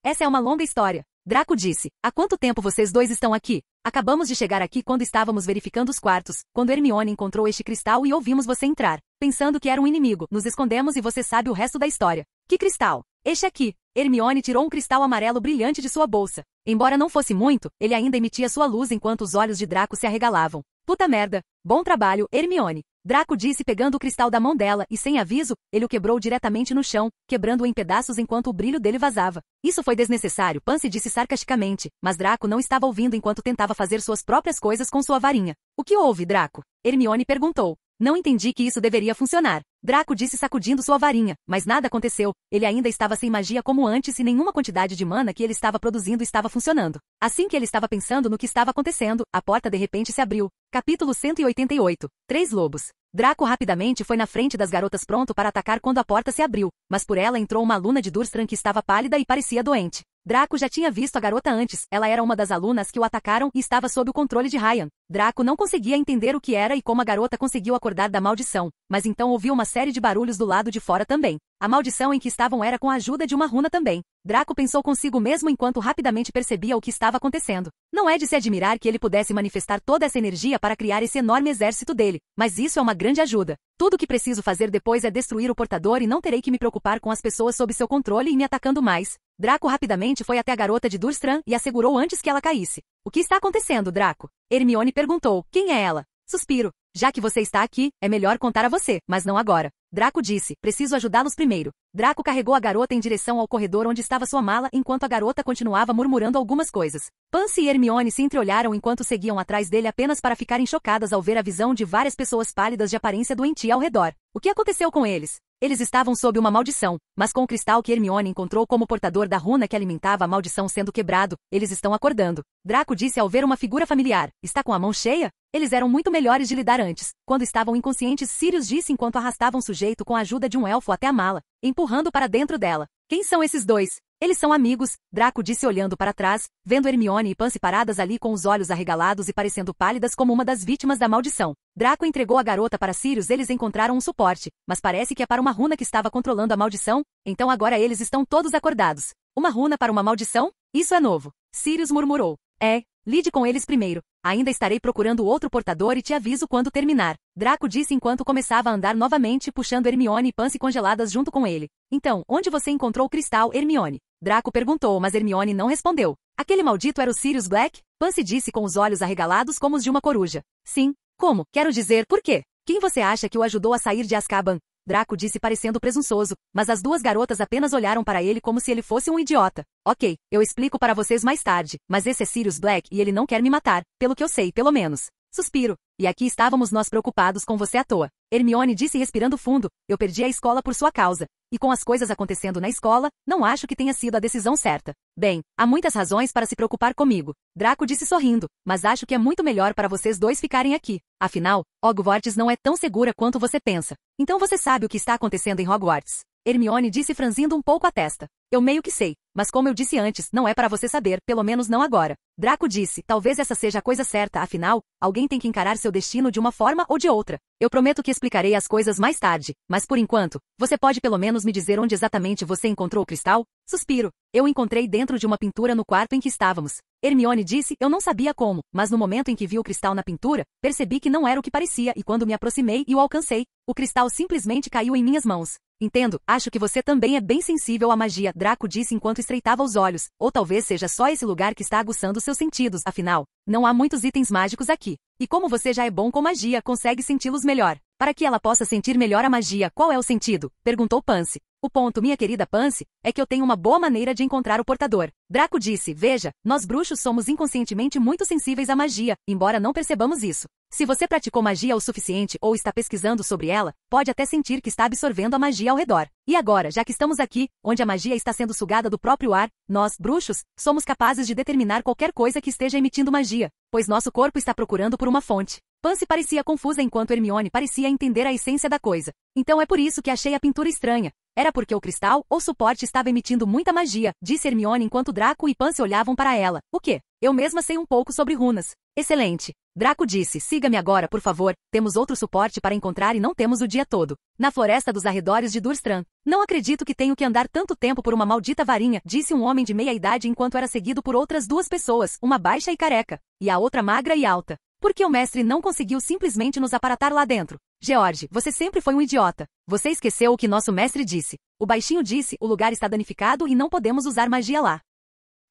Essa é uma longa história. Draco disse, há quanto tempo vocês dois estão aqui? Acabamos de chegar aqui quando estávamos verificando os quartos, quando Hermione encontrou este cristal e ouvimos você entrar. Pensando que era um inimigo, nos escondemos e você sabe o resto da história. Que cristal? Este aqui. Hermione tirou um cristal amarelo brilhante de sua bolsa. Embora não fosse muito, ele ainda emitia sua luz enquanto os olhos de Draco se arregalavam. Puta merda. Bom trabalho, Hermione. Draco disse pegando o cristal da mão dela e, sem aviso, ele o quebrou diretamente no chão, quebrando-o em pedaços enquanto o brilho dele vazava. Isso foi desnecessário, Pansy disse sarcasticamente, mas Draco não estava ouvindo enquanto tentava fazer suas próprias coisas com sua varinha. O que houve, Draco? Hermione perguntou. Não entendi que isso deveria funcionar. Draco disse sacudindo sua varinha, mas nada aconteceu. Ele ainda estava sem magia como antes e nenhuma quantidade de mana que ele estava produzindo estava funcionando. Assim que ele estava pensando no que estava acontecendo, a porta de repente se abriu. Capítulo 188. 3 lobos. Draco rapidamente foi na frente das garotas pronto para atacar quando a porta se abriu, mas por ela entrou uma aluna de Durstram que estava pálida e parecia doente. Draco já tinha visto a garota antes, ela era uma das alunas que o atacaram e estava sob o controle de Ryan. Draco não conseguia entender o que era e como a garota conseguiu acordar da maldição, mas então ouviu uma série de barulhos do lado de fora também. A maldição em que estavam era com a ajuda de uma runa também. Draco pensou consigo mesmo enquanto rapidamente percebia o que estava acontecendo. Não é de se admirar que ele pudesse manifestar toda essa energia para criar esse enorme exército dele, mas isso é uma grande ajuda. Tudo o que preciso fazer depois é destruir o portador e não terei que me preocupar com as pessoas sob seu controle e me atacando mais. Draco rapidamente foi até a garota de Durmstrang e a segurou antes que ela caísse. O que está acontecendo, Draco? Hermione perguntou. Quem é ela? Suspiro. Já que você está aqui, é melhor contar a você, mas não agora. Draco disse, preciso ajudá-los primeiro. Draco carregou a garota em direção ao corredor onde estava sua mala enquanto a garota continuava murmurando algumas coisas. Pansy e Hermione se entreolharam enquanto seguiam atrás dele apenas para ficarem chocadas ao ver a visão de várias pessoas pálidas de aparência doentia ao redor. O que aconteceu com eles? Eles estavam sob uma maldição, mas com o cristal que Hermione encontrou como portador da runa que alimentava a maldição sendo quebrado, eles estão acordando. Draco disse ao ver uma figura familiar. Está com a mão cheia? Eles eram muito melhores de lidar antes. Quando estavam inconscientes, Sirius disse enquanto arrastavam o sujeito com a ajuda de um elfo até a mala, empurrando para dentro dela. Quem são esses dois? Eles são amigos, Draco disse olhando para trás, vendo Hermione e Pansy paradas ali com os olhos arregalados e parecendo pálidas como uma das vítimas da maldição. Draco entregou a garota para Sirius. Eles encontraram um suporte, mas parece que é para uma runa que estava controlando a maldição, então agora eles estão todos acordados. Uma runa para uma maldição? Isso é novo. Sirius murmurou. Lide com eles primeiro. Ainda estarei procurando outro portador e te aviso quando terminar. Draco disse enquanto começava a andar novamente, puxando Hermione e Pansy congeladas junto com ele. Então, onde você encontrou o cristal, Hermione? Draco perguntou, mas Hermione não respondeu. Aquele maldito era o Sirius Black? Pansy disse com os olhos arregalados como os de uma coruja. Sim. Como? Quero dizer, por quê? Quem você acha que o ajudou a sair de Azkaban? Draco disse parecendo presunçoso, mas as duas garotas apenas olharam para ele como se ele fosse um idiota. Ok, eu explico para vocês mais tarde, mas esse é Sirius Black e ele não quer me matar, pelo que eu sei, pelo menos. Suspiro. E aqui estávamos nós preocupados com você à toa. Hermione disse respirando fundo, eu perdi a escola por sua causa. E com as coisas acontecendo na escola, não acho que tenha sido a decisão certa. Bem, há muitas razões para se preocupar comigo. Draco disse sorrindo, mas acho que é muito melhor para vocês dois ficarem aqui. Afinal, Hogwarts não é tão segura quanto você pensa. Então você sabe o que está acontecendo em Hogwarts. Hermione disse franzindo um pouco a testa. Eu meio que sei, mas como eu disse antes, não é para você saber, pelo menos não agora. Draco disse, talvez essa seja a coisa certa, afinal, alguém tem que encarar seu destino de uma forma ou de outra. Eu prometo que explicarei as coisas mais tarde, mas por enquanto, você pode pelo menos me dizer onde exatamente você encontrou o cristal? Suspiro. Eu o encontrei dentro de uma pintura no quarto em que estávamos. Hermione disse, eu não sabia como, mas no momento em que vi o cristal na pintura, percebi que não era o que parecia e quando me aproximei e o alcancei, o cristal simplesmente caiu em minhas mãos. Entendo, acho que você também é bem sensível à magia, Draco disse enquanto estreitava os olhos, ou talvez seja só esse lugar que está aguçando seus sentidos, afinal, não há muitos itens mágicos aqui. E como você já é bom com magia, consegue senti-los melhor. Para que ela possa sentir melhor a magia, qual é o sentido? Perguntou Pansy. O ponto, minha querida Pansy, é que eu tenho uma boa maneira de encontrar o portador. Draco disse, veja, nós bruxos somos inconscientemente muito sensíveis à magia, embora não percebamos isso. Se você praticou magia o suficiente ou está pesquisando sobre ela, pode até sentir que está absorvendo a magia ao redor. E agora, já que estamos aqui, onde a magia está sendo sugada do próprio ar, nós, bruxos, somos capazes de determinar qualquer coisa que esteja emitindo magia, pois nosso corpo está procurando por uma fonte. Pansy parecia confusa enquanto Hermione parecia entender a essência da coisa. Então é por isso que achei a pintura estranha. Era porque o cristal ou suporte estava emitindo muita magia, disse Hermione enquanto Draco e Pansy olhavam para ela. O quê? Eu mesma sei um pouco sobre runas. Excelente. Draco disse, siga-me agora, por favor, temos outro suporte para encontrar e não temos o dia todo. Na floresta dos arredores de Durmstrang. Não acredito que tenho que andar tanto tempo por uma maldita varinha, disse um homem de meia idade enquanto era seguido por outras duas pessoas, uma baixa e careca, e a outra magra e alta. Por que o mestre não conseguiu simplesmente nos aparatar lá dentro? George, você sempre foi um idiota. Você esqueceu o que nosso mestre disse. O baixinho disse, o lugar está danificado e não podemos usar magia lá.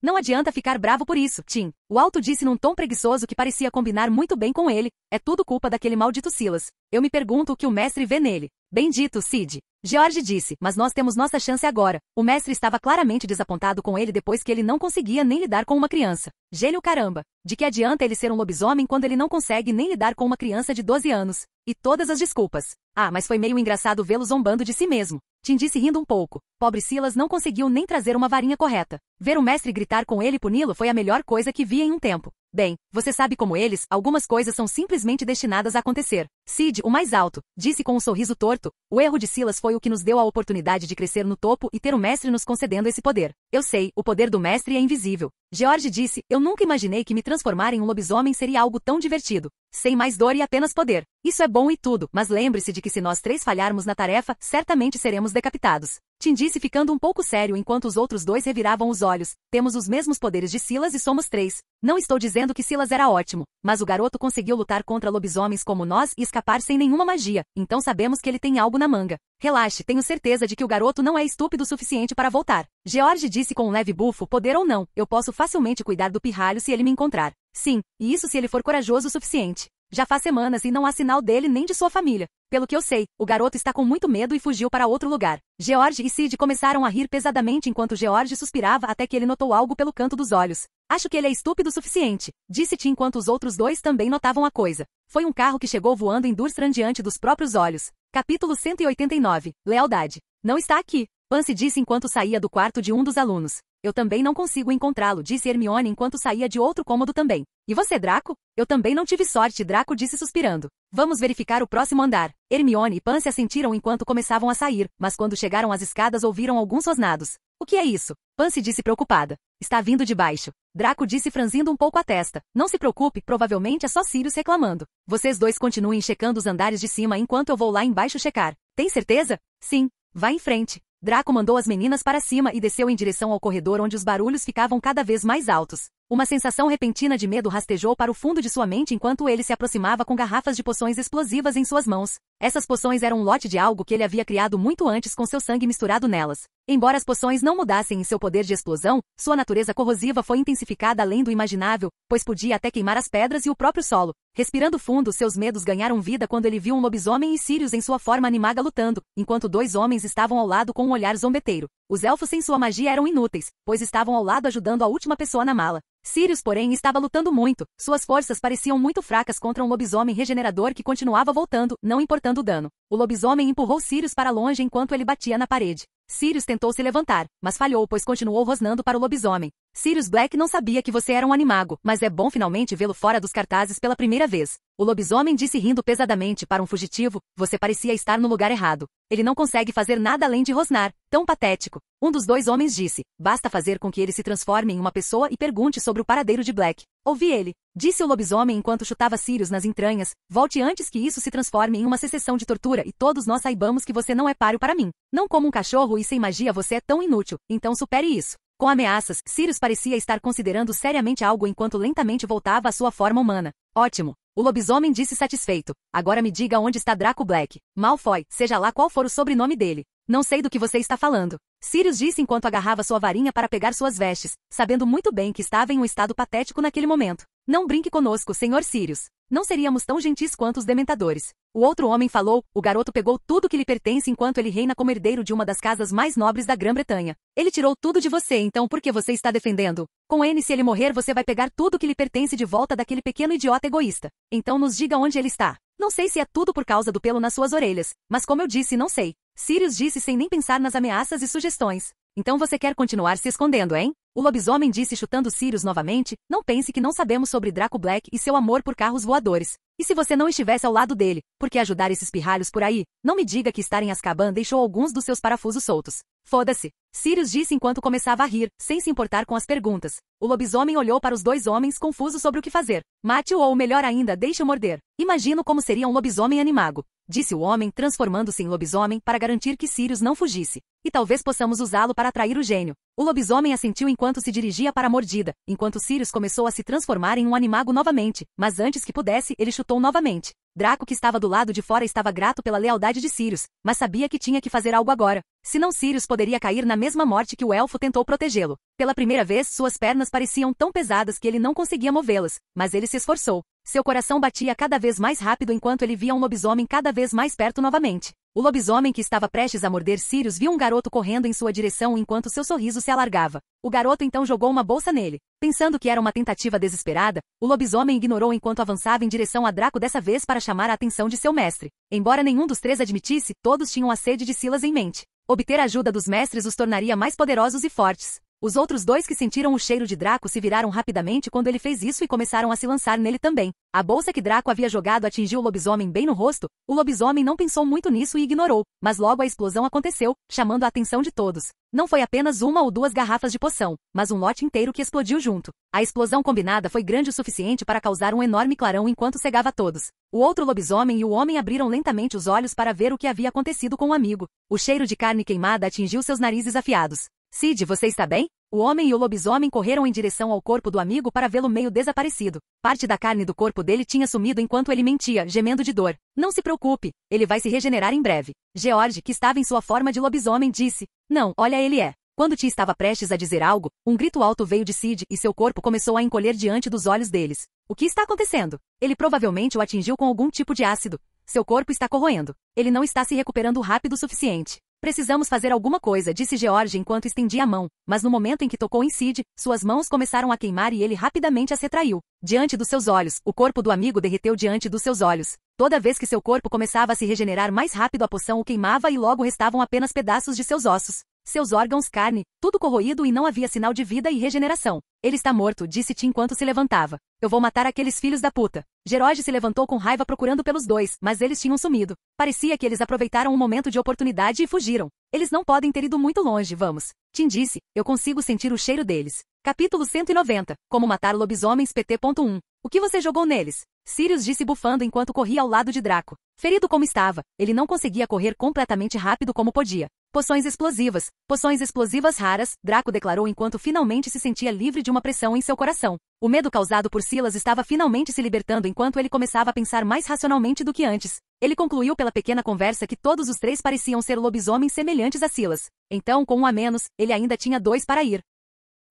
Não adianta ficar bravo por isso, Tim. O alto disse num tom preguiçoso que parecia combinar muito bem com ele. É tudo culpa daquele maldito Silas. Eu me pergunto o que o mestre vê nele. Bem dito, Sid. George disse, mas nós temos nossa chance agora. O mestre estava claramente desapontado com ele depois que ele não conseguia nem lidar com uma criança. Gênio caramba. De que adianta ele ser um lobisomem quando ele não consegue nem lidar com uma criança de 12 anos? E todas as desculpas. Ah, mas foi meio engraçado vê-lo zombando de si mesmo. Tim disse rindo um pouco. Pobre Silas não conseguiu nem trazer uma varinha correta. Ver o mestre gritar com ele e puni-lo foi a melhor coisa que vi em um tempo. Bem, você sabe como eles, algumas coisas são simplesmente destinadas a acontecer. Sid, o mais alto, disse com um sorriso torto. O erro de Silas foi o que nos deu a oportunidade de crescer no topo e ter o mestre nos concedendo esse poder. Eu sei, o poder do mestre é invisível. George disse, eu nunca imaginei que me transformar em um lobisomem seria algo tão divertido. Sem mais dor e apenas poder. Isso é bom e tudo, mas lembre-se de que se nós três falharmos na tarefa, certamente seremos decapitados. Tim disse ficando um pouco sério enquanto os outros dois reviravam os olhos. Temos os mesmos poderes de Silas e somos três. Não estou dizendo que Silas era ótimo, mas o garoto conseguiu lutar contra lobisomens como nós e escapar sem nenhuma magia, então sabemos que ele tem algo na manga. Relaxe, tenho certeza de que o garoto não é estúpido o suficiente para voltar. George disse com um leve bufo, poder ou não, eu posso facilmente cuidar do pirralho se ele me encontrar. Sim, e isso se ele for corajoso o suficiente. Já faz semanas e não há sinal dele nem de sua família. Pelo que eu sei, o garoto está com muito medo e fugiu para outro lugar. George e Sid começaram a rir pesadamente enquanto George suspirava até que ele notou algo pelo canto dos olhos. Acho que ele é estúpido o suficiente, disse Tim enquanto os outros dois também notavam a coisa. Foi um carro que chegou voando em Durstrand diante dos próprios olhos. Capítulo 189. Lealdade. Não está aqui. Pansy disse enquanto saía do quarto de um dos alunos. Eu também não consigo encontrá-lo, disse Hermione enquanto saía de outro cômodo também. E você, Draco? Eu também não tive sorte, Draco disse suspirando. Vamos verificar o próximo andar. Hermione e Pansy assentiram enquanto começavam a sair, mas quando chegaram às escadas ouviram alguns rosnados. O que é isso? Pansy disse preocupada. Está vindo de baixo. Draco disse franzindo um pouco a testa. Não se preocupe, provavelmente é só Sirius reclamando. Vocês dois continuem checando os andares de cima enquanto eu vou lá embaixo checar. Tem certeza? Sim. Vá em frente. Draco mandou as meninas para cima e desceu em direção ao corredor onde os barulhos ficavam cada vez mais altos. Uma sensação repentina de medo rastejou para o fundo de sua mente enquanto ele se aproximava com garrafas de poções explosivas em suas mãos. Essas poções eram um lote de algo que ele havia criado muito antes com seu sangue misturado nelas. Embora as poções não mudassem em seu poder de explosão, sua natureza corrosiva foi intensificada além do imaginável, pois podia até queimar as pedras e o próprio solo. Respirando fundo, seus medos ganharam vida quando ele viu um lobisomem e Sirius em sua forma animaga lutando, enquanto dois homens estavam ao lado com um olhar zombeteiro. Os elfos sem sua magia eram inúteis, pois estavam ao lado ajudando a última pessoa na mala. Sirius, porém, estava lutando muito. Suas forças pareciam muito fracas contra um lobisomem regenerador que continuava voltando, não importando o dano. O lobisomem empurrou Sirius para longe enquanto ele batia na parede. Sirius tentou se levantar, mas falhou pois continuou rosnando para o lobisomem. Sirius Black não sabia que você era um animago, mas é bom finalmente vê-lo fora dos cartazes pela primeira vez. O lobisomem disse rindo pesadamente para um fugitivo, você parecia estar no lugar errado. Ele não consegue fazer nada além de rosnar. Tão patético. Um dos dois homens disse, basta fazer com que ele se transforme em uma pessoa e pergunte sobre o paradeiro de Black. Ouvi ele. Disse o lobisomem enquanto chutava Sirius nas entranhas, volte antes que isso se transforme em uma secessão de tortura e todos nós saibamos que você não é páreo para mim. Não como um cachorro e sem magia você é tão inútil, então supere isso. Com ameaças, Sirius parecia estar considerando seriamente algo enquanto lentamente voltava à sua forma humana. Ótimo. O lobisomem disse satisfeito. Agora me diga onde está Draco Black. Malfoy, seja lá qual for o sobrenome dele. Não sei do que você está falando. Sirius disse enquanto agarrava sua varinha para pegar suas vestes, sabendo muito bem que estava em um estado patético naquele momento. Não brinque conosco, Sr. Sirius. Não seríamos tão gentis quanto os dementadores. O outro homem falou, o garoto pegou tudo que lhe pertence enquanto ele reina como herdeiro de uma das casas mais nobres da Grã-Bretanha. Ele tirou tudo de você, então por que você está defendendo? Com ele, se ele morrer, você vai pegar tudo que lhe pertence de volta daquele pequeno idiota egoísta. Então nos diga onde ele está. Não sei se é tudo por causa do pelo nas suas orelhas, mas como eu disse, não sei. Sirius disse sem nem pensar nas ameaças e sugestões. Então você quer continuar se escondendo, hein? O lobisomem disse chutando Sirius novamente, não pense que não sabemos sobre Draco Black e seu amor por carros voadores. E se você não estivesse ao lado dele, por que ajudar esses pirralhos por aí? Não me diga que estar em Azkaban deixou alguns dos seus parafusos soltos. Foda-se. Sirius disse enquanto começava a rir, sem se importar com as perguntas. O lobisomem olhou para os dois homens confuso sobre o que fazer. Mate-o ou melhor ainda, deixe-o morder. Imagino como seria um lobisomem animago. Disse o homem, transformando-se em lobisomem para garantir que Sirius não fugisse. E talvez possamos usá-lo para atrair o gênio. O lobisomem assentiu enquanto se dirigia para a mordida, enquanto Sirius começou a se transformar em um animago novamente, mas antes que pudesse, ele chutou novamente. Draco, que estava do lado de fora, estava grato pela lealdade de Sirius, mas sabia que tinha que fazer algo agora. Senão Sirius poderia cair na mesma morte que o elfo tentou protegê-lo. Pela primeira vez, suas pernas pareciam tão pesadas que ele não conseguia movê-las, mas ele se esforçou. Seu coração batia cada vez mais rápido enquanto ele via um lobisomem cada vez mais perto novamente. O lobisomem que estava prestes a morder Sirius viu um garoto correndo em sua direção enquanto seu sorriso se alargava. O garoto então jogou uma bolsa nele. Pensando que era uma tentativa desesperada, o lobisomem ignorou enquanto avançava em direção a Draco dessa vez para chamar a atenção de seu mestre. Embora nenhum dos três admitisse, todos tinham a sede de Silas em mente. Obter a ajuda dos mestres os tornaria mais poderosos e fortes. Os outros dois que sentiram o cheiro de Draco se viraram rapidamente quando ele fez isso e começaram a se lançar nele também. A bolsa que Draco havia jogado atingiu o lobisomem bem no rosto. O lobisomem não pensou muito nisso e ignorou, mas logo a explosão aconteceu, chamando a atenção de todos. Não foi apenas uma ou duas garrafas de poção, mas um lote inteiro que explodiu junto. A explosão combinada foi grande o suficiente para causar um enorme clarão enquanto cegava todos. O outro lobisomem e o homem abriram lentamente os olhos para ver o que havia acontecido com o amigo. O cheiro de carne queimada atingiu seus narizes afiados. Sid, você está bem? O homem e o lobisomem correram em direção ao corpo do amigo para vê-lo meio desaparecido. Parte da carne do corpo dele tinha sumido enquanto ele mentia, gemendo de dor. Não se preocupe, ele vai se regenerar em breve. George, que estava em sua forma de lobisomem, disse. Não, olha, ele é. Quando Ti estava prestes a dizer algo, um grito alto veio de Sid e seu corpo começou a encolher diante dos olhos deles. O que está acontecendo? Ele provavelmente o atingiu com algum tipo de ácido. Seu corpo está corroendo. Ele não está se recuperando rápido o suficiente. Precisamos fazer alguma coisa, disse George enquanto estendia a mão, mas no momento em que tocou em Sid, suas mãos começaram a queimar e ele rapidamente as retraiu. Diante dos seus olhos, o corpo do amigo derreteu diante dos seus olhos. Toda vez que seu corpo começava a se regenerar mais rápido, a poção o queimava e logo restavam apenas pedaços de seus ossos. Seus órgãos, carne, tudo corroído e não havia sinal de vida e regeneração. Ele está morto, disse Ti enquanto se levantava. Eu vou matar aqueles filhos da puta. George se levantou com raiva procurando pelos dois, mas eles tinham sumido. Parecia que eles aproveitaram um momento de oportunidade e fugiram. Eles não podem ter ido muito longe, vamos. Tim disse, eu consigo sentir o cheiro deles. Capítulo 190. Como matar lobisomens PT.1. O que você jogou neles? Sirius disse bufando enquanto corria ao lado de Draco. Ferido como estava, ele não conseguia correr completamente rápido como podia. Poções explosivas raras, Draco declarou enquanto finalmente se sentia livre de uma pressão em seu coração. O medo causado por Silas estava finalmente se libertando enquanto ele começava a pensar mais racionalmente do que antes. Ele concluiu pela pequena conversa que todos os três pareciam ser lobisomens semelhantes a Silas. Então, com um a menos, ele ainda tinha dois para ir.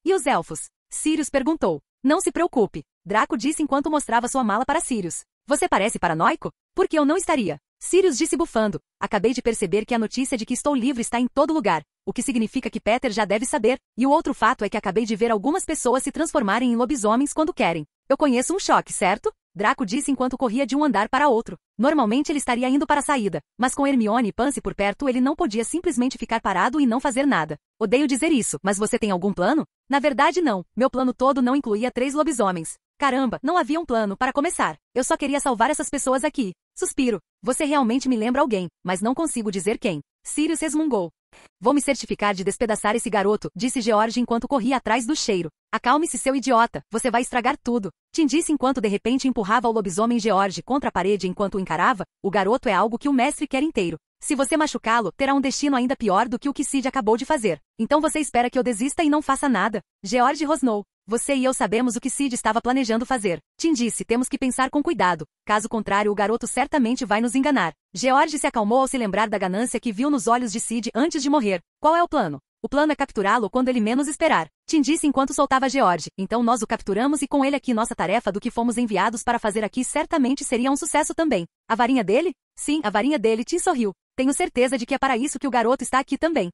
E os elfos? Sirius perguntou. Não se preocupe, Draco disse enquanto mostrava sua mala para Sirius. Você parece paranoico? Por que eu não estaria? Sirius disse bufando. Acabei de perceber que a notícia de que estou livre está em todo lugar, o que significa que Peter já deve saber, e o outro fato é que acabei de ver algumas pessoas se transformarem em lobisomens quando querem. Eu conheço um choque, certo? Draco disse enquanto corria de um andar para outro. Normalmente ele estaria indo para a saída, mas com Hermione e Pansy por perto ele não podia simplesmente ficar parado e não fazer nada. Odeio dizer isso, mas você tem algum plano? Na verdade não, meu plano todo não incluía 3 lobisomens. Caramba, não havia um plano para começar. Eu só queria salvar essas pessoas aqui. Suspiro. Você realmente me lembra alguém, mas não consigo dizer quem. Sirius resmungou. Vou me certificar de despedaçar esse garoto, disse George enquanto corria atrás do cheiro. Acalme-se, seu idiota, você vai estragar tudo. Tim disse enquanto de repente empurrava o lobisomem George contra a parede enquanto o encarava. O garoto é algo que o mestre quer inteiro. Se você machucá-lo, terá um destino ainda pior do que o que Sid acabou de fazer. Então você espera que eu desista e não faça nada? George rosnou. Você e eu sabemos o que Sid estava planejando fazer. Tim disse, temos que pensar com cuidado. Caso contrário, o garoto certamente vai nos enganar. George se acalmou ao se lembrar da ganância que viu nos olhos de Sid antes de morrer. Qual é o plano? O plano é capturá-lo quando ele menos esperar. Tim disse enquanto soltava George. Então nós o capturamos e com ele aqui nossa tarefa do que fomos enviados para fazer aqui certamente seria um sucesso também. A varinha dele? Sim, a varinha dele, Tim sorriu. Tenho certeza de que é para isso que o garoto está aqui também.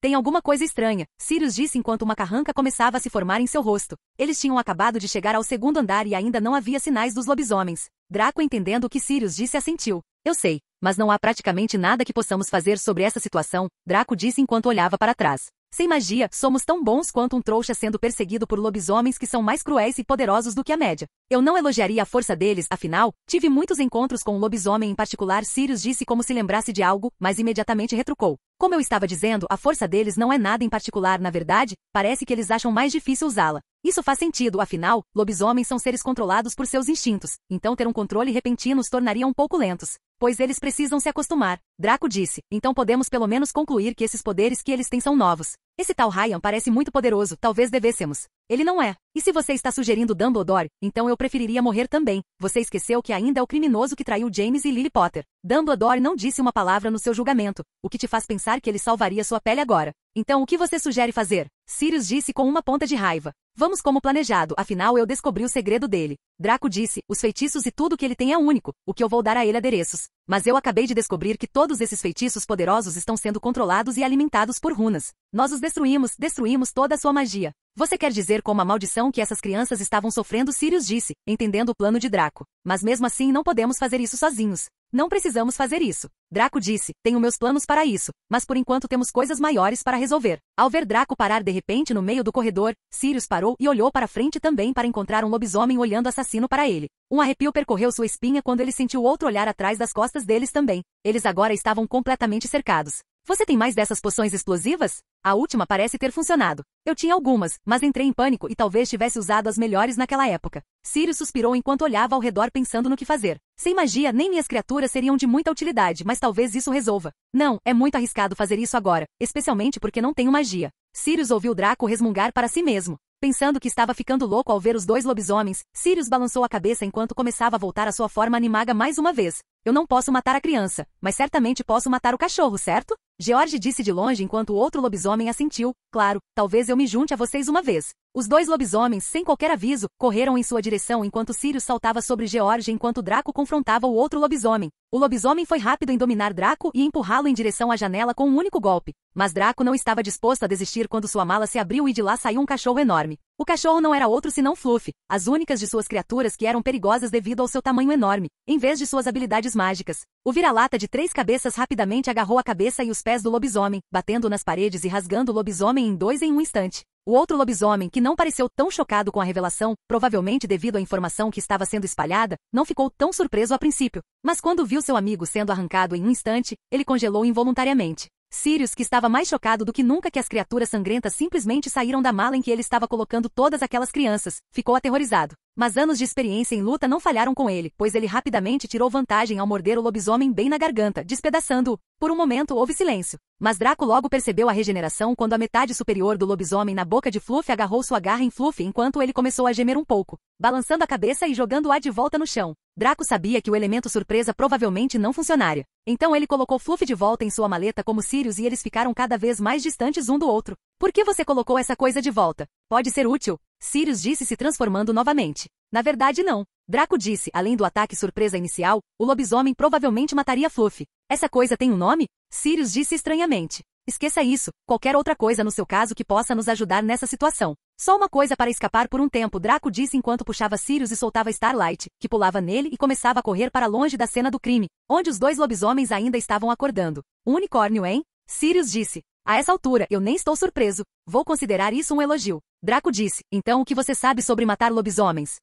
Tem alguma coisa estranha, Sirius disse enquanto uma carranca começava a se formar em seu rosto. Eles tinham acabado de chegar ao segundo andar e ainda não havia sinais dos lobisomens. Draco, entendendo o que Sirius disse, assentiu. Eu sei, mas não há praticamente nada que possamos fazer sobre essa situação, Draco disse enquanto olhava para trás. Sem magia, somos tão bons quanto um trouxa sendo perseguido por lobisomens que são mais cruéis e poderosos do que a média. Eu não elogiaria a força deles, afinal, tive muitos encontros com um lobisomem em particular, Sirius disse como se lembrasse de algo, mas imediatamente retrucou. Como eu estava dizendo, a força deles não é nada em particular, na verdade, parece que eles acham mais difícil usá-la. Isso faz sentido, afinal, lobisomens são seres controlados por seus instintos, então ter um controle repentino os tornaria um pouco lentos. Pois eles precisam se acostumar. Draco disse, então podemos pelo menos concluir que esses poderes que eles têm são novos. Esse tal Ryan parece muito poderoso, talvez devêssemos. Ele não é. E se você está sugerindo Dumbledore, então eu preferiria morrer também. Você esqueceu que ainda é o criminoso que traiu James e Lily Potter. Dumbledore não disse uma palavra no seu julgamento, o que te faz pensar que ele salvaria sua pele agora. Então o que você sugere fazer? Sirius disse com uma ponta de raiva. Vamos como planejado, afinal eu descobri o segredo dele. Draco disse, os feitiços e tudo que ele tem é único, o que eu vou dar a ele adereços. Mas eu acabei de descobrir que todos esses feitiços poderosos estão sendo controlados e alimentados por runas. Nós os destruímos toda a sua magia. Você quer dizer como a maldição que essas crianças estavam sofrendo? Sirius disse, entendendo o plano de Draco. Mas mesmo assim não podemos fazer isso sozinhos. Não precisamos fazer isso. Draco disse, tenho meus planos para isso, mas por enquanto temos coisas maiores para resolver. Ao ver Draco parar de repente no meio do corredor, Sirius parou e olhou para frente também para encontrar um lobisomem olhando assassino para ele. Um arrepio percorreu sua espinha quando ele sentiu outro olhar atrás das costas deles também. Eles agora estavam completamente cercados. Você tem mais dessas poções explosivas? A última parece ter funcionado. Eu tinha algumas, mas entrei em pânico e talvez tivesse usado as melhores naquela época. Sirius suspirou enquanto olhava ao redor pensando no que fazer. Sem magia, nem minhas criaturas seriam de muita utilidade, mas talvez isso resolva. Não, é muito arriscado fazer isso agora, especialmente porque não tenho magia. Sirius ouviu Draco resmungar para si mesmo. Pensando que estava ficando louco ao ver os dois lobisomens, Sirius balançou a cabeça enquanto começava a voltar à sua forma animaga mais uma vez. Eu não posso matar a criança, mas certamente posso matar o cachorro, certo? George disse de longe enquanto o outro lobisomem assentiu. Claro, talvez eu me junte a vocês uma vez. Os dois lobisomens, sem qualquer aviso, correram em sua direção enquanto Sirius saltava sobre George enquanto Draco confrontava o outro lobisomem. O lobisomem foi rápido em dominar Draco e empurrá-lo em direção à janela com um único golpe. Mas Draco não estava disposto a desistir quando sua mala se abriu e de lá saiu um cachorro enorme. O cachorro não era outro senão Fluffy, as únicas de suas criaturas que eram perigosas devido ao seu tamanho enorme, em vez de suas habilidades mágicas. O vira-lata de 3 cabeças rapidamente agarrou a cabeça e os pés do lobisomem, batendo nas paredes e rasgando o lobisomem em 2 em um instante. O outro lobisomem, que não pareceu tão chocado com a revelação, provavelmente devido à informação que estava sendo espalhada, não ficou tão surpreso a princípio. Mas quando viu seu amigo sendo arrancado em um instante, ele congelou involuntariamente. Sirius, que estava mais chocado do que nunca que as criaturas sangrentas simplesmente saíram da mala em que ele estava colocando todas aquelas crianças, ficou aterrorizado. Mas anos de experiência em luta não falharam com ele, pois ele rapidamente tirou vantagem ao morder o lobisomem bem na garganta, despedaçando-o. Por um momento houve silêncio. Mas Draco logo percebeu a regeneração quando a metade superior do lobisomem na boca de Fluffy agarrou sua garra em Fluffy enquanto ele começou a gemer um pouco, balançando a cabeça e jogando-a de volta no chão. Draco sabia que o elemento surpresa provavelmente não funcionaria. Então ele colocou Fluffy de volta em sua maleta como Sirius e eles ficaram cada vez mais distantes um do outro. Por que você colocou essa coisa de volta? Pode ser útil, Sirius disse se transformando novamente. Na verdade não. Draco disse, além do ataque surpresa inicial, o lobisomem provavelmente mataria Fluffy. Essa coisa tem um nome? Sirius disse estranhamente. Esqueça isso, qualquer outra coisa no seu caso que possa nos ajudar nessa situação. Só uma coisa para escapar por um tempo, Draco disse enquanto puxava Sirius e soltava Starlight, que pulava nele e começava a correr para longe da cena do crime, onde os dois lobisomens ainda estavam acordando. Um unicórnio, hein? Sirius disse. A essa altura, eu nem estou surpreso. Vou considerar isso um elogio. Draco disse, então o que você sabe sobre matar lobisomens?